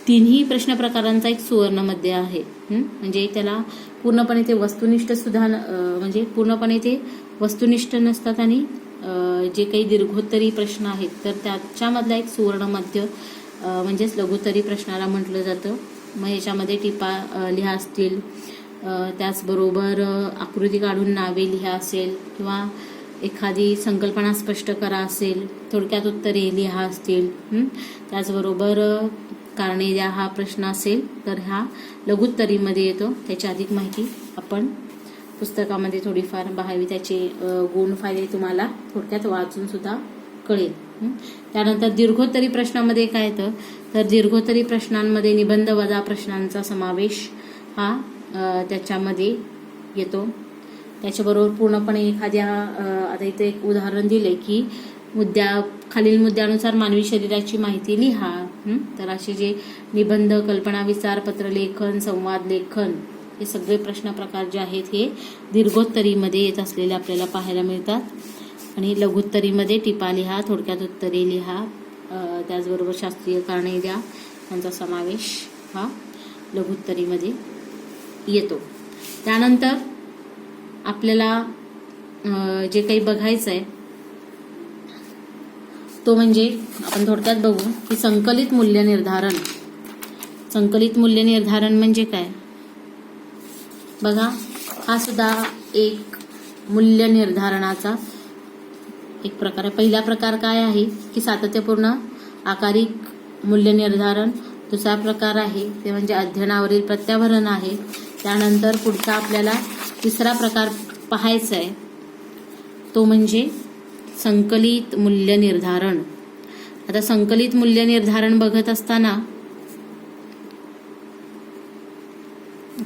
तिन्ही प्रश्न प्रकारांचा एक सुवर्णमध्य आहे. म्हणजे त्याला पूर्णपणे ते वस्तुनिष्ठ सुद्धा म्हणजे पूर्णपणे ते वस्तुनिष्ठ नसतात आणि जे काही दीर्घोत्तरी प्रश्न आहेत तर त्याच्यामधला एक सुवर्णमध्य म्हणजेच लघुत्तरी प्रश्नाला म्हटलं जातं. मग याच्यामध्ये टिपा लिहा असतील, त्याचबरोबर आकृती काढून नावे लिहा असेल किंवा एखादी संकल्पना स्पष्ट करा असेल, थोडक्यात उत्तरे लिहा असतील, त्याचबरोबर कारणे द्या हा प्रश्न असेल तर हा लघुत्तरीमध्ये येतो. त्याची अधिक माहिती आपण पुस्तकामध्ये थोडीफार बघावी. त्याचे गुण फायदे तुम्हाला थोडक्यात वाचून सुद्धा कळेल. त्यानंतर दीर्घोत्तरी प्रश्नामध्ये काय येतं तर दीर्घोत्तरी प्रश्नांमध्ये निबंध वजा प्रश्नांचा समावेश हा त्याच्यामध्ये येतो. त्याच्याबरोबर पूर्णपणे एखाद्या आता इथे एक उदाहरण दिले की खालील मुद्द्यानुसार मानवी शरीराची माहिती लिहा. तर असे जे निबंध, कल्पना विस्तार, पत्रलेखन, संवाद लेखन हे सगळे प्रश्न प्रकार जे आहेत हे दीर्घोत्तरीमध्ये येत असलेले आपल्याला पाहायला मिळतात. आणि लघुत्तरीमध्ये टिपा लिहा, थोडक्यात उत्तरे लिहा, त्याचबरोबर शास्त्रीय कारणे द्या यांचा समावेश हा लघुत्तरीमध्ये येतो. त्यानंतर आपल्याला जे काही बघायचं आहे तो म्हणजे आपण थोडक्यात बघू की संकलित मूल्य निर्धारण. संकलित मूल्य निर्धारण म्हणजे काय बघा. हा सुद्धा एक मूल्य निर्धारणाचा एक प्रकार आहे. पहिला प्रकार काय आहे की सातत्यपूर्ण आकारिक मूल्य निर्धारण. दुसरा प्रकार आहे ते म्हणजे अध्ययनावरील प्रत्याभरण आहे. त्यानंतर पुढचा आपल्याला तिसरा प्रकार पाहायचा आहे तो म्हणजे संकलित मूल्य निर्धारण. आता संकलित मूल्य निर्धारण बघत असताना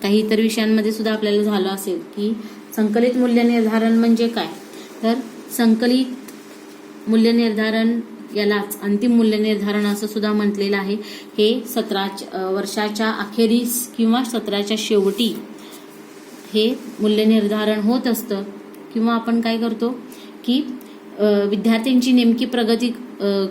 काही इतर विषयांमध्ये सुद्धा आपल्याला झालं असेल की संकलित मूल्य निर्धारण म्हणजे काय. तर संकलित मूल्य निर्धारण यालाच अंतिम मूल्य निर्धारण असं सुद्धा म्हटलेलं आहे. हे वर्षाच्या अखेरीस किंवा सत्राच्या शेवटी हे मूल्य निर्धारण होत असतं. किंवा आपण काय करतो की विद्यार्थ्यांची नेमकी प्रगती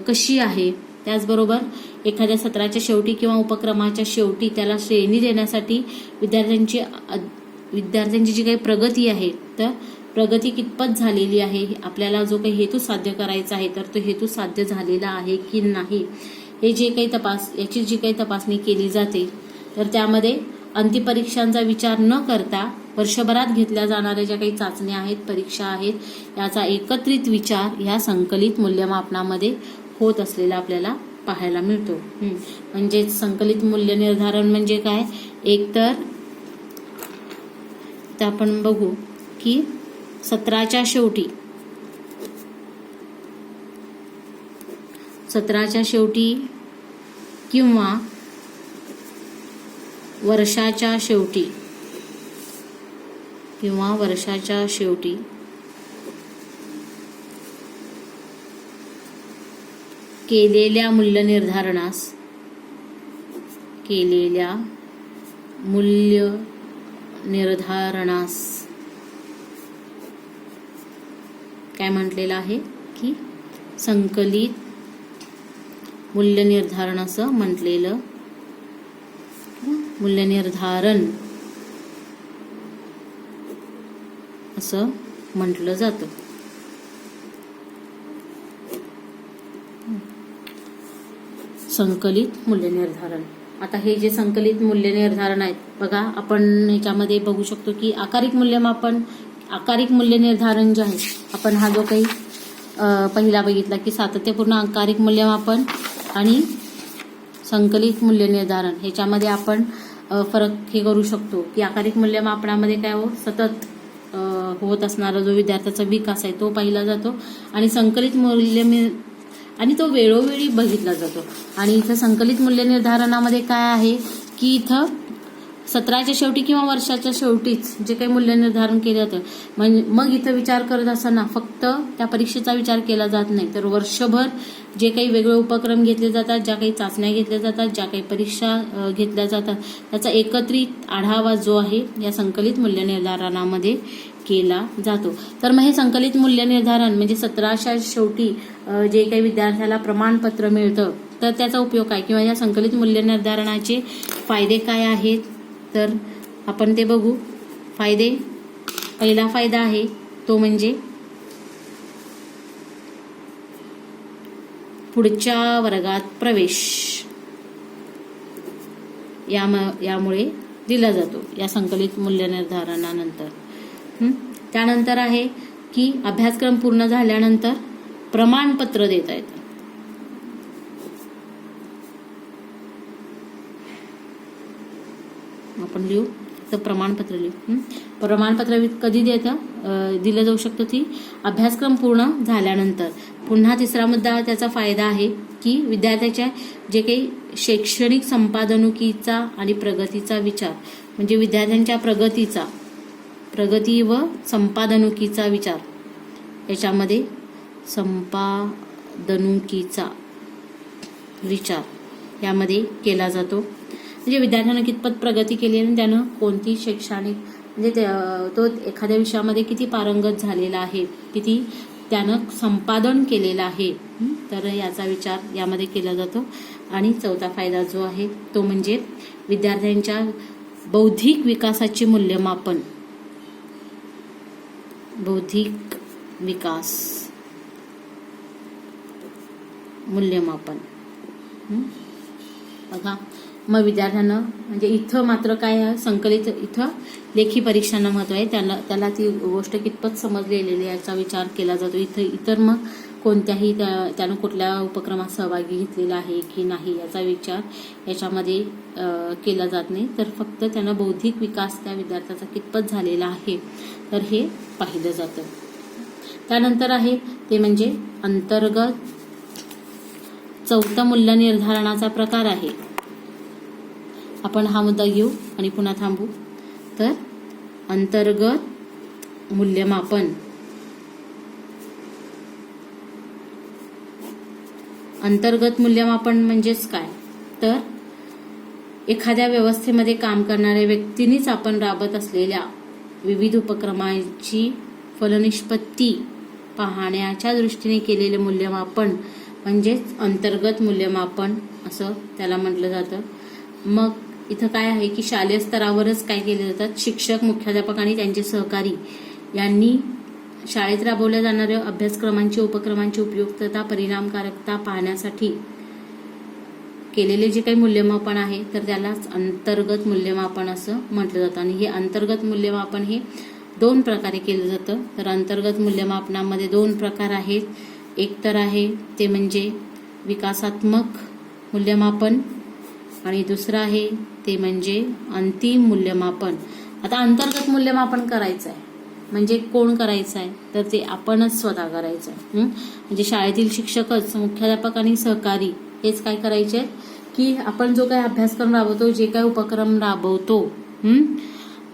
कशी आहे, त्याचबरोबर एखाद्या सत्राच्या शेवटी किंवा उपक्रमाच्या शेवटी त्याला श्रेणी देण्यासाठी विद्यार्थ्यांची जी काही प्रगती आहे तर प्रगती कितपत झालेली आहे, आपल्याला जो काही हेतू साध्य करायचा आहे तर तो हेतू साध्य झालेला आहे की नाही हे जे काही याची जी काही तपासणी केली जाते. तर त्यामध्ये अंतिपरीक्षांचा विचार न करता वर्षभरात घेतल्या जाणाऱ्या ज्या काही चाचण्या आहेत, परीक्षा आहेत, याचा एकत्रित विचार ह्या संकलित मूल्यमापनामध्ये होत असलेला आपल्याला पाहायला मिळतो. म्हणजे संकलित मूल्य निर्धारण म्हणजे काय. एकतर आपण बघू की सत्राच्या शेवटी किंवा वर्षाच्या शेवटी केलेल्या मूल्य निर्धारणास काय म्हटलेलं आहे की संकलित मूल्य निर्धारण असं म्हटलेलं. मूल्य निर्धारण असं म्हटलं जातं. संकलित मूल्य निर्धारण. आता हे जे संकलित मूल्य निर्धारण आहेत बघा, आपण याच्यामध्ये बघू शकतो की आकारिक मूल्य निर्धारण जे आहे, आपण हा जो काही पहिला बघितला की सातत्यपूर्ण आकारिक मूल्यमापन आणि संकलित मूल्य निर्धारण ह्याच्यामध्ये आपण फरक हे करू शकतो की आकारिक मूल्यमापनामध्ये काय सतत होत असणारा जो विद्यार्थ्याचा विकास आहे तो पाहिला जातो. आणि संकलित मूल्य आणि तो वेळोवेळी बघितला जातो. आणि इथं संकलित मूल्य निर्धारणामध्ये काय आहे की इथं सत्राच्या शेवटी किंवा वर्षाच्या शेवटीच जे काही मूल्य निर्धारण केलं जातं. मग इथं विचार करत असताना फक्त त्या परीक्षेचा विचार केला जात नाही, तर वर्षभर जे काही वेगळे उपक्रम घेतले जातात, ज्या काही चाचण्या घेतल्या जातात, ज्या काही परीक्षा घेतल्या जातात, त्याचा एकत्रित आढावा जो आहे या संकलित मूल्य निर्धारणामध्ये केला जातो. तर मग हे संकलित मूल्य निर्धारण म्हणजे सत्राच्या शेवटी जे काही विद्यार्थ्याला प्रमाणपत्र मिळतं तर त्याचा उपयोग काय किंवा या संकलित मूल्य निर्धारणाचे फायदे काय आहेत तर आपण ते बघू. पहिला फायदा आहे तो म्हणजे पुढच्या वर्गात प्रवेश यामुळे दिला जातो या संकलित मूल्य निर्धारणानंतर. त्यानंतर आहे की अभ्यासक्रम पूर्ण झाल्यानंतर प्रमाणपत्र देता येतं. आपण लिहू तर प्रमाणपत्र लिहू. प्रमाणपत्र कधी दिलं जाऊ शकतं ती अभ्यासक्रम पूर्ण झाल्यानंतर. पुन्हा तिसरा मुद्दा त्याचा फायदा आहे की विद्यार्थ्याच्या जे काही शैक्षणिक संपादनुकीचा आणि प्रगतीचा विचार म्हणजे विद्यार्थ्यांच्या प्रगती व संपादनुकीचा विचार याच्यामध्ये संपादनुकीचा विचार यामध्ये केला जातो. म्हणजे विद्यार्थ्यानं कितपत प्रगती केली आणि त्यानं कोणती शैक्षणिक म्हणजे तो एखाद्या विषयामध्ये किती पारंगत झालेला आहे, किती त्यानं संपादन केलेलं आहे, तर याचा विचार यामध्ये केला जातो. आणि चौथा फायदा जो आहे तो म्हणजे विद्यार्थ्यांच्या बौद्धिक विकासाचे मूल्यमापन. बौद्धिक विकास मूल्यमापन. बघा मग विद्यार्थ्यांना म्हणजे इथं मात्र काय आहे संकलित इथं लेखी परीक्षांना महत्व आहे. त्याला ती गोष्ट कितपत समजलेली याचा विचार केला जातो. इतर मग कोणत्याही त्यानं कुठल्या उपक्रमात सहभागी घेतलेला आहे की नाही याचा विचार याच्यामध्ये केला जात नाही. तर फक्त त्यानं बौद्धिक विकास त्या विद्यार्थ्याचा कितपत झालेला आहे तर हे पाहिलं जातं. त्यानंतर आहे ते म्हणजे अंतर्गत चौथा मूल्य निर्धारणाचा प्रकार आहे. आपण हा मुद्दा घेऊ आणि पुन्हा थांबू. तर अंतर्गत मूल्यमापन. अंतर्गत मूल्यमापन म्हणजेच काय तर एखाद्या व्यवस्थेमध्ये काम करणाऱ्या व्यक्तींनीच आपण राबत असलेल्या विविध उपक्रमांची फलनिष्पत्ती पाहण्याच्या दृष्टीने केलेले मूल्यमापन म्हणजेच अंतर्गत मूल्यमापन असं त्याला म्हटलं जातं. मग इथं काय आहे की शालेय स्तरावरच काय केले जातात, शिक्षक, मुख्याध्यापक आणि त्यांचे सहकारी यांनी शाळेत राबवल्या जाणाऱ्या अभ्यासक्रमांची उपक्रमांची उपयुक्तता परिणामकारकता पाहण्यासाठी केलेले जे काही मूल्यमापन आहे तर त्यालाच अंतर्गत मूल्यमापन असं म्हटलं जातं. आणि हे अंतर्गत मूल्यमापन हे 2 प्रकारे केलं जातं. तर अंतर्गत मूल्यमापनामध्ये 2 प्रकार आहेत. एक तर आहे ते म्हणजे विकासात्मक मूल्यमापन आणि दुसरं आहे ते म्हणजे अंतिम मूल्यमापन. आता अंतर्गत मूल्यमापन करायचं आहे म्हणजे कोण करायचं आहे तर ते आपणच स्वतः करायचं आहे. म्हणजे शाळेतील शिक्षकच, मुख्याध्यापक आणि सहकारी हेच काय करायचे की आपण जो काही अभ्यासक्रम राबवतो, जे काही उपक्रम राबवतो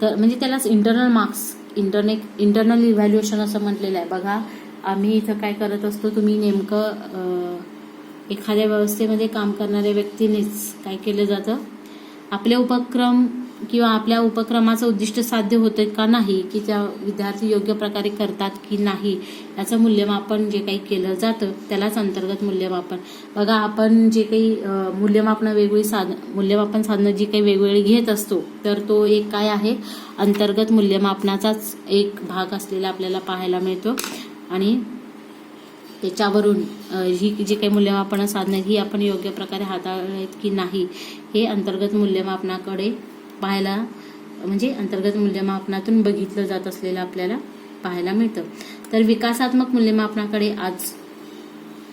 तर म्हणजे त्यालाच इंटरनल मार्क्स, इंटरनल इव्हॅल्युएशन असं म्हटलेलं आहे. बघा आम्ही इथं काय करत असतो, तुम्ही नेमकं एखाद्या व्यवस्थेमध्ये काम करणाऱ्या व्यक्तीनेच काय केलं जातं, आपले उपक्रम किंवा आपल्या उपक्रमाचं उद्दिष्ट साध्य होतं का नाही, की त्या विद्यार्थी योग्य प्रकारे करतात की नाही याचं मूल्यमापन जे काही केलं जातं त्यालाच अंतर्गत मूल्यमापन. बघा आपण जे काही मूल्यमापन साधनं जी काही वेगवेगळी घेत असतो तर तो एक काय आहे अंतर्गत मूल्यमापनाचाच एक भाग असलेला आपल्याला पाहायला मिळतो. आणि त्याच्यावरून ही जी काही मूल्यमापन साधनं ही आपण योग्य प्रकारे हाताळत की नाही हे अंतर्गत मूल्यमापनाकडे पाहायला म्हणजे अंतर्गत मूल्यमापनातून बघितलं जात असलेलं आपल्याला पाहायला मिळतं. तर विकासात्मक मूल्यमापनाकडे आज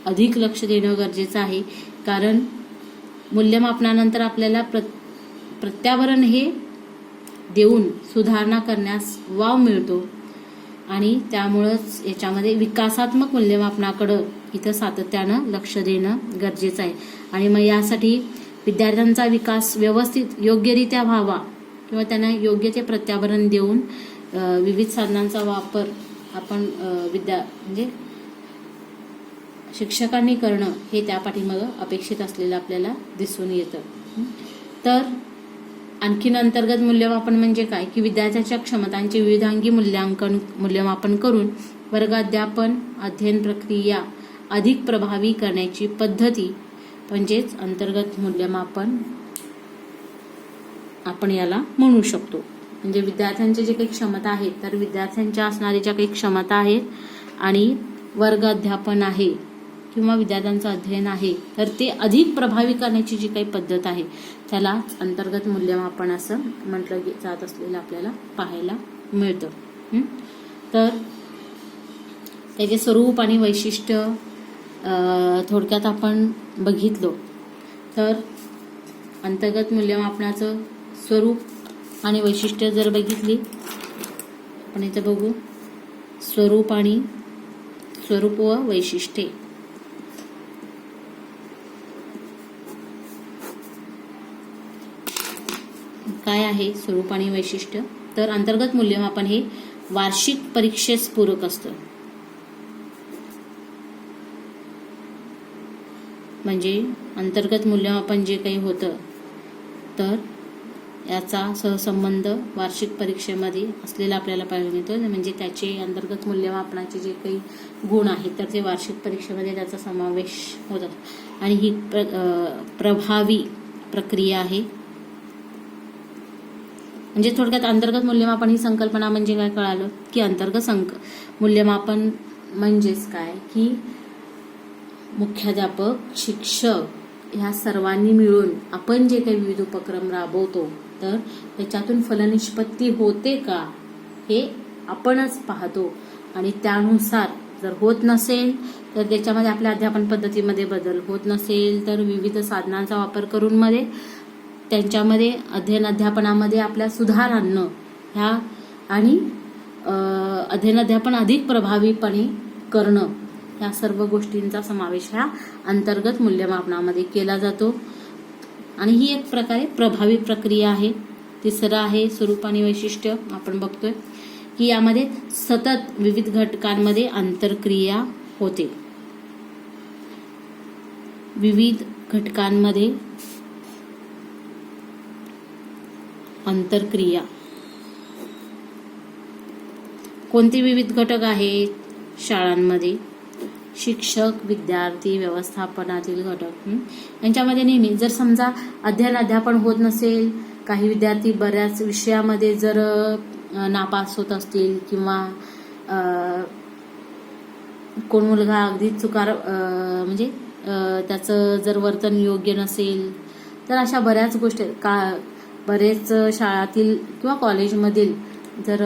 अधिक लक्ष देणं गरजेचं आहे. कारण मूल्यमापनानंतर आपल्याला प्रत्यावरण हे देऊन सुधारणा करण्यास वाव मिळतो आणि त्यामुळंच याच्यामध्ये विकासात्मक मूल्यमापनाकडं इथं सातत्यानं लक्ष देणं गरजेचं आहे. आणि मग यासाठी विद्यार्थ्यांचा विकास व्यवस्थित योग्यरित्या व्हावा किंवा त्यांना योग्य ते प्रत्यावरण देऊन विविध साधनांचा वापर आपण म्हणजे शिक्षकांनी करणं हे त्या पाठीमागं अपेक्षित असलेलं आपल्याला दिसून येतं. तर आणखीन अंतर्गत मूल्यमापन म्हणजे काय की विद्यार्थ्याच्या क्षमतांचे विविधांगी मूल्यमापन करून वर्ग अध्ययन प्रक्रिया अधिक प्रभावी करण्याची पद्धती म्हणजेच अंतर्गत मूल्यमापन आपण याला म्हणू शकतो. म्हणजे विद्यार्थ्यांचे जे काही क्षमता आहेत तर विद्यार्थ्यांच्या असणाऱ्या ज्या काही क्षमता आहेत आणि वर्ग अध्यापन आहे किंवा विद्यार्थ्यांचं अध्ययन आहे तर ते अधिक प्रभावी करण्याची जी काही पद्धत आहे त्याला अंतर्गत मूल्यमापन असं म्हटलं जात असलेलं आपल्याला पाहायला मिळतं. तर त्याचे स्वरूप आणि वैशिष्ट्य थोडक्यात आपण बघितलो तर अंतर्गत मूल्यमापनाचं स्वरूप आणि वैशिष्ट्य जर बघितली आपण इथे बघू स्वरूप व वैशिष्ट्ये. काय आहे स्वरूप आणि वैशिष्ट्य? तर अंतर्गत मूल्यमापन हे वार्षिक परीक्षेस पूरक असतं. म्हणजे अंतर्गत मूल्यमापन जे काही होतं तर याचा सहसंबंध वार्षिक परीक्षेमध्ये असलेला आपल्याला पाहायला मिळतो. म्हणजे त्याचे अंतर्गत मूल्यमापनाचे जे काही गुण आहेत तर ते वार्षिक परीक्षेमध्ये त्याचा समावेश होतात आणि ही प्रभावी प्रक्रिया आहे. म्हणजे थोडक्यात अंतर्गत मूल्यमापन ही संकल्पना म्हणजे काय कळालं की अंतर्गत मूल्यमापन म्हणजेच काय की मुख्याध्यापक, शिक्षक ह्या सर्वांनी मिळून आपण जे काही विविध उपक्रम राबवतो तर त्याच्यातून फलनिष्पत्ती होते का हे आपणच पाहतो आणि त्यानुसार जर होत नसेल तर त्याच्यामध्ये आपल्या अध्यापन पद्धतीमध्ये बदल होत नसेल तर विविध साधनांचा वापर करून मध्ये त्यांच्यामध्ये अध्यापनामध्ये आपल्या सुधार आणणं ह्या आणि अध्ययन अधिक प्रभावीपणे करणं या सर्व गोष्टींचा समावेश ह्या अंतर्गत मूल्यमापनामध्ये केला जातो आणि ही एक प्रकारे प्रभावी प्रक्रिया आहे. तिसरं आहे स्वरूप आणि वैशिष्ट्य. आपण बघतोय की यामध्ये सतत विविध घटकांमध्ये आंतरक्रिया होते. विविध घटकांमध्ये आंतरक्रिया. कोणते विविध घटक आहेत शाळांमध्ये? शिक्षक, विद्यार्थी, व्यवस्थापनातील घटक यांच्यामध्ये नेहमी जर समजा अध्यापन होत नसेल, काही विद्यार्थी बऱ्याच विषयामध्ये जर नापास होत असतील किंवा कोण मुलगा अगदी चुकार म्हणजे त्याचं जर वर्तन योग्य नसेल तर अशा बऱ्याच गोष्टी बरेच शाळातील किंवा कॉलेजमधील जर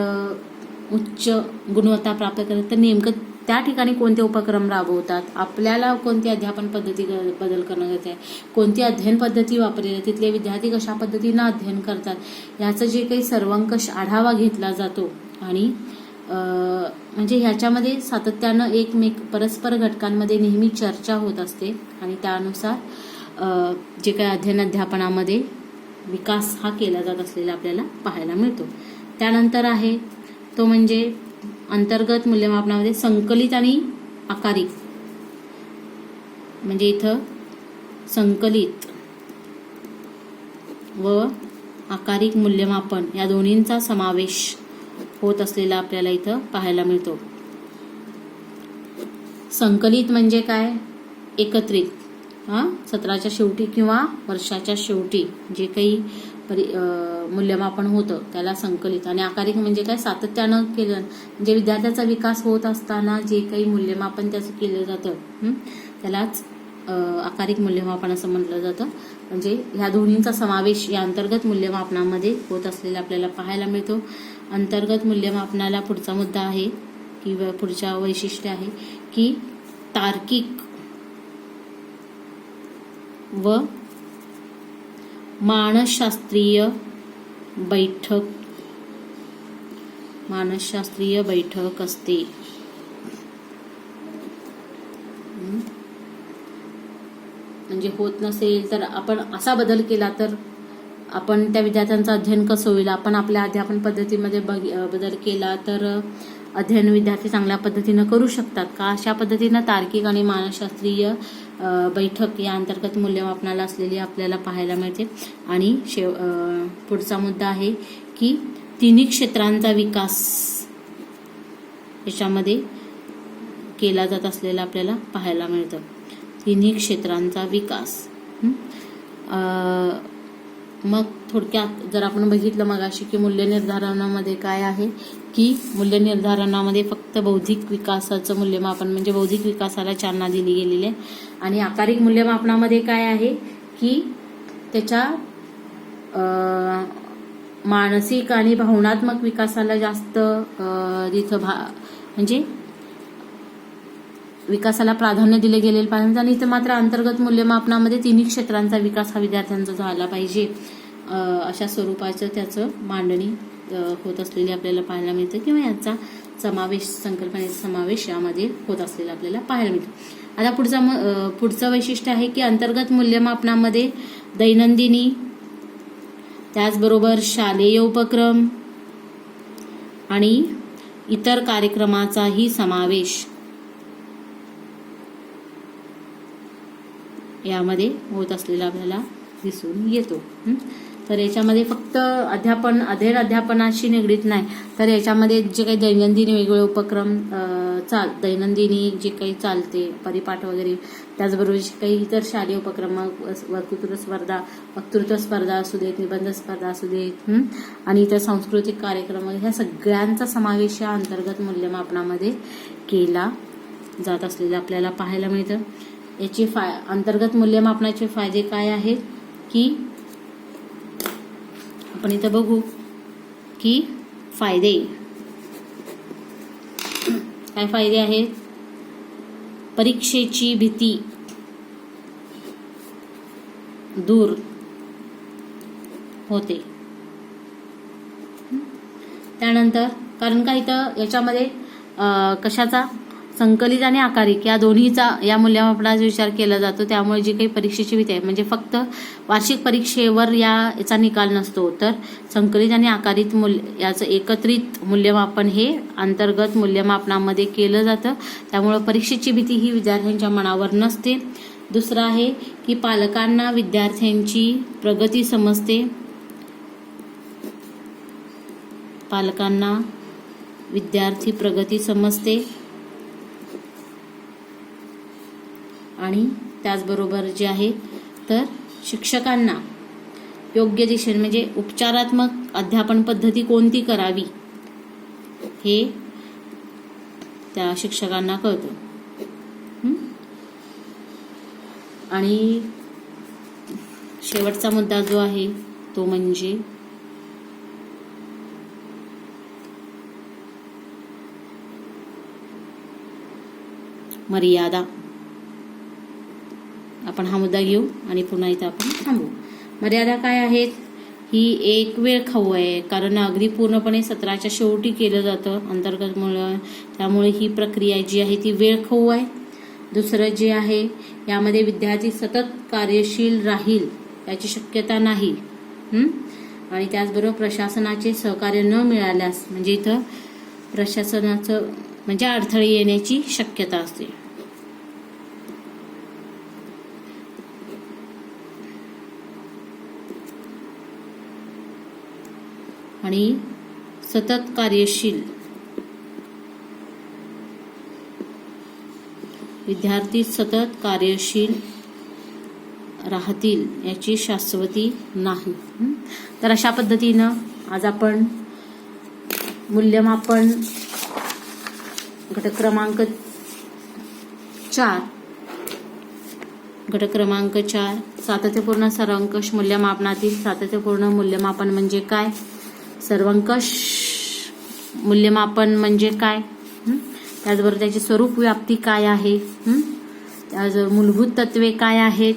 उच्च गुणवत्ता प्राप्त करत तर नेमकं त्या ठिकाणी कोणते उपक्रम राबवतात, आपल्याला कोणती अध्यापन पद्धती बदल करणं गरजेचं आहे, कोणती अध्ययन पद्धती वापरली, तिथले विद्यार्थी कशा पद्धतीनं अध्ययन करतात याचं जे काही सर्वंकष आढावा घेतला जातो आणि म्हणजे ह्याच्यामध्ये सातत्यानं परस्पर घटकांमध्ये नेहमी चर्चा होत असते आणि त्यानुसार जे काही अध्यापनामध्ये विकास हा केला जात असलेला आपल्याला पाहायला मिळतो. त्यानंतर आहे तो म्हणजे अंतर्गत मूल्यमापनामध्ये संकलित आणि आकारिक. म्हणजे इथं संकलित व आकारिक मूल्यमापन या दोन्हींचा समावेश होत असलेला आपल्याला इथं पाहायला मिळतो. संकलित म्हणजे काय? एकत्रित सत्राच्या शेवटी किंवा वर्षाच्या शेवटी जे काही मूल्यमापन होतं त्याला संकलित. आणि आकारिक म्हणजे काय? सातत्यानं केलं म्हणजे विद्यार्थ्याचा विकास होत असताना जे काही मूल्यमापन त्याचं केलं जातं त्यालाच आकारिक मूल्यमापन असं म्हटलं जातं. म्हणजे ह्या दोन्हींचा समावेश या अंतर्गत मूल्यमापनामध्ये होत असलेला आपल्याला पाहायला मिळतो. अंतर्गत मूल्यमापनाला पुढचा मुद्दा आहे किंवा पुढच्या वैशिष्ट्य आहे की तार्किक व मानसशास्त्रीय बैठक असते. म्हणजे होत नसेल तर आपण असा बदल केला तर आपण त्या विद्यार्थ्यांचं अध्ययन कसं होईल, आपण आपल्या अध्यापन पद्धतीमध्ये बदल केला तर अध्ययन विद्यार्थी चांगल्या पद्धतीनं करू शकतात का, अशा पद्धतीनं तार्किक आणि मानसशास्त्रीय बैठक या अंतर्गत मूल्यमापनाला असलेली आपल्याला पाहायला मिळते. आणि पुढचा मुद्दा आहे की तिन्ही क्षेत्रांचा विकास याच्यामध्ये केला जात असलेला आपल्याला पाहायला मिळतं. तिन्ही क्षेत्रांचा विकास. मग थोडक्यात जर आपण बघितलं मगाशी की मूल्य निर्धारणामध्ये काय आहे की मूल्य निर्धारणामध्ये फक्त बौद्धिक विकासाचं मूल्यमापन म्हणजे बौद्धिक विकासाला चालना दिली गेलेली आहे. आणि आकारिक मूल्यमापनामध्ये काय आहे की त्याच्या मानसिक आणि भावनात्मक विकासाला जास्त तिथं म्हणजे विकासाला प्राधान्य दिले गेलेले पाहिजे आणि इथे मात्र अंतर्गत मूल्यमापनामध्ये तिन्ही क्षेत्रांचा विकास हा विद्यार्थ्यांचा झाला पाहिजे अशा स्वरूपाचं त्याचं मांडणी होत असलेली आपल्याला पाहायला मिळते किंवा याचा समावेश संकल्पनेचा समावेश यामध्ये होत असलेला आपल्याला पाहायला मिळतो. आता पुढचं वैशिष्ट्य आहे की अंतर्गत मूल्यमापनामध्ये दैनंदिनी त्याचबरोबर शालेय उपक्रम आणि इतर कार्यक्रमाचाही समावेश यामध्ये होत असलेला आपल्याला दिसून येतो. तर याच्यामध्ये फक्त अध्ययन अध्यापनाशी निगडीत नाही, तर याच्यामध्ये जे काही दैनंदिन वेगवेगळे उपक्रम दैनंदिनी जे काही चालते परिपाठ वगैरे, त्याचबरोबर जे काही इतर शालेय उपक्रम वक्तृत्व स्पर्धा असू देत, निबंध स्पर्धा असू देत आणि इतर सांस्कृतिक कार्यक्रम, ह्या सगळ्यांचा समावेश या अंतर्गत मूल्यमापनामध्ये केला जात असलेला आपल्याला पाहायला मिळतं. याचे अंतर्गत मूल्यमापनाचे फायदे काय आहेत की आपण इथं बघू की काय फायदे आहेत. परीक्षेची भीती दूर होते. त्यानंतर कारण का इथं याच्यामध्ये कशाचा संकलित आणि आकारिक या दोन्हीचा या मूल्यमापनाचा विचार केला जातो. त्यामुळे जी काही परीक्षेची भीती आहे म्हणजे फक्त वार्षिक परीक्षेवर याचा निकाल नसतो, तर संकलित आणि आकारित याचं एकत्रित मूल्यमापन हे अंतर्गत मूल्यमापनामध्ये केलं जातं. त्यामुळे परीक्षेची भीती ही विद्यार्थ्यांच्या मनावर नसते. दुसरं आहे की पालकांना विद्यार्थ्यांची प्रगती समजते. पालकांना विद्यार्थी प्रगती समजते आणि त्याचबरोबर जे आहे तर शिक्षकांना योग्य दिशेने म्हणजे उपचारात्मक अध्यापन पद्धती कोणती करावी हे त्या शिक्षकांना कळतं. आणि शेवटचा मुद्दा जो आहे तो म्हणजे मर्यादा. आपण हा मुद्दा घेऊ आणि पुन्हा इथं आपण थांबू. मर्यादा काय आहेत? ही एक वेळ खाऊ आहे, कारण अगदी पूर्णपणे सत्राच्या शेवटी केलं जातं अंतर्गत मूल्य, त्यामुळे ही प्रक्रिया जी आहे ती वेळ खाऊ आहे. दुसरं जे आहे यामध्ये विद्यार्थी सतत कार्यशील राहील याची शक्यता नाही. आणि त्याचबरोबर प्रशासनाचे सहकार्य न मिळाल्यास म्हणजे इथं प्रशासनाचं म्हणजे अडथळे येण्याची शक्यता असते. आणि सतत कार्यशील विद्यार्थी सतत कार्यशील राहतील याची शाश्वती नाही. तर अशा पद्धतीनं आज आपण मूल्यमापन घटक क्रमांक 4 सातत्यपूर्ण सर्वंकष मूल्यमापनातील सातत्यपूर्ण मूल्यमापन म्हणजे काय, सर्वंकष मूल्यमापन म्हणजे काय, त्याचबरोबर त्याची स्वरूप व्याप्ती काय आहे, त्याचबरोबर मूलभूत तत्वे काय आहेत,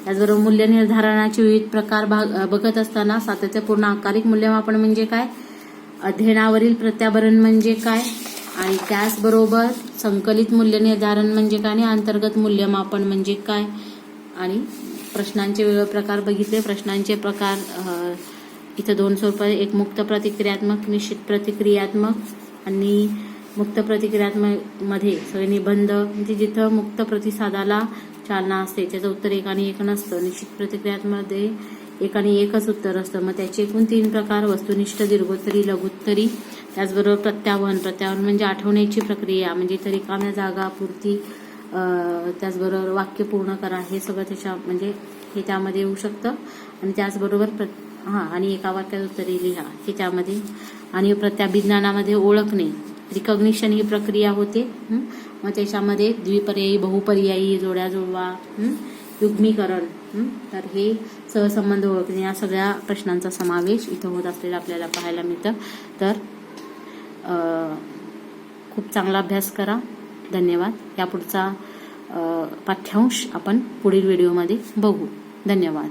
त्याचबरोबर मूल्य निर्धारणाचे विविध प्रकार बघत असताना सातत्यपूर्ण आकारिक मूल्यमापन म्हणजे काय, अध्ययनावरील प्रत्याभरण म्हणजे काय, आणि त्याचबरोबर संकलित मूल्य निर्धारण म्हणजे काय आणि अंतर्गत मूल्यमापन म्हणजे काय. आणि प्रश्नांचे वेगवेगळे प्रकार बघितले. प्रश्नांचे प्रकार इथं 2 स्वरूप, एक मुक्त प्रतिक्रियात्मक, निश्चित प्रतिक्रियात्मक. आणि मुक्त प्रतिक्रियात्मक मध्ये सगळे निबंध म्हणजे जिथं मुक्त प्रतिसादाला चालना असते त्याचं उत्तर 1 आणि 1 नसतं. निश्चित प्रतिक्रियात्मकमध्ये 1 आणि 1च उत्तर असतं. मग त्याचे एकूण 3 प्रकार, वस्तुनिष्ठ, दीर्घोत्तरी, लघुत्तरी. त्याचबरोबर प्रत्यावहन म्हणजे आठवण्याची प्रक्रिया म्हणजे इतर रिकाम्या जागा पूर्ती, त्याचबरोबर वाक्य पूर्ण करा, हे सगळं त्याच्या म्हणजे हे त्यामध्ये येऊ शकतं. आणि त्याचबरोबर आणि एका वाक्यात उत्तरे लिहा हे त्यामध्ये. आणि प्रत्याभिज्ञानामध्ये ओळखणे, रिकॉग्निशन ही प्रक्रिया होते. मग त्याच्यामध्ये द्विपर्यायी, बहुपर्यायी, जोड्या जुळवा, युग्मीकरण, तर हे सहसंबंध ओळखणे या सगळ्या प्रश्नांचा समावेश इथं होत असलेला आपल्याला पाहायला मिळतं. तर खूप चांगला अभ्यास करा. धन्यवाद. यापुढचा पाठ्यांश आपण पुढील व्हिडिओमध्ये बघू. धन्यवाद.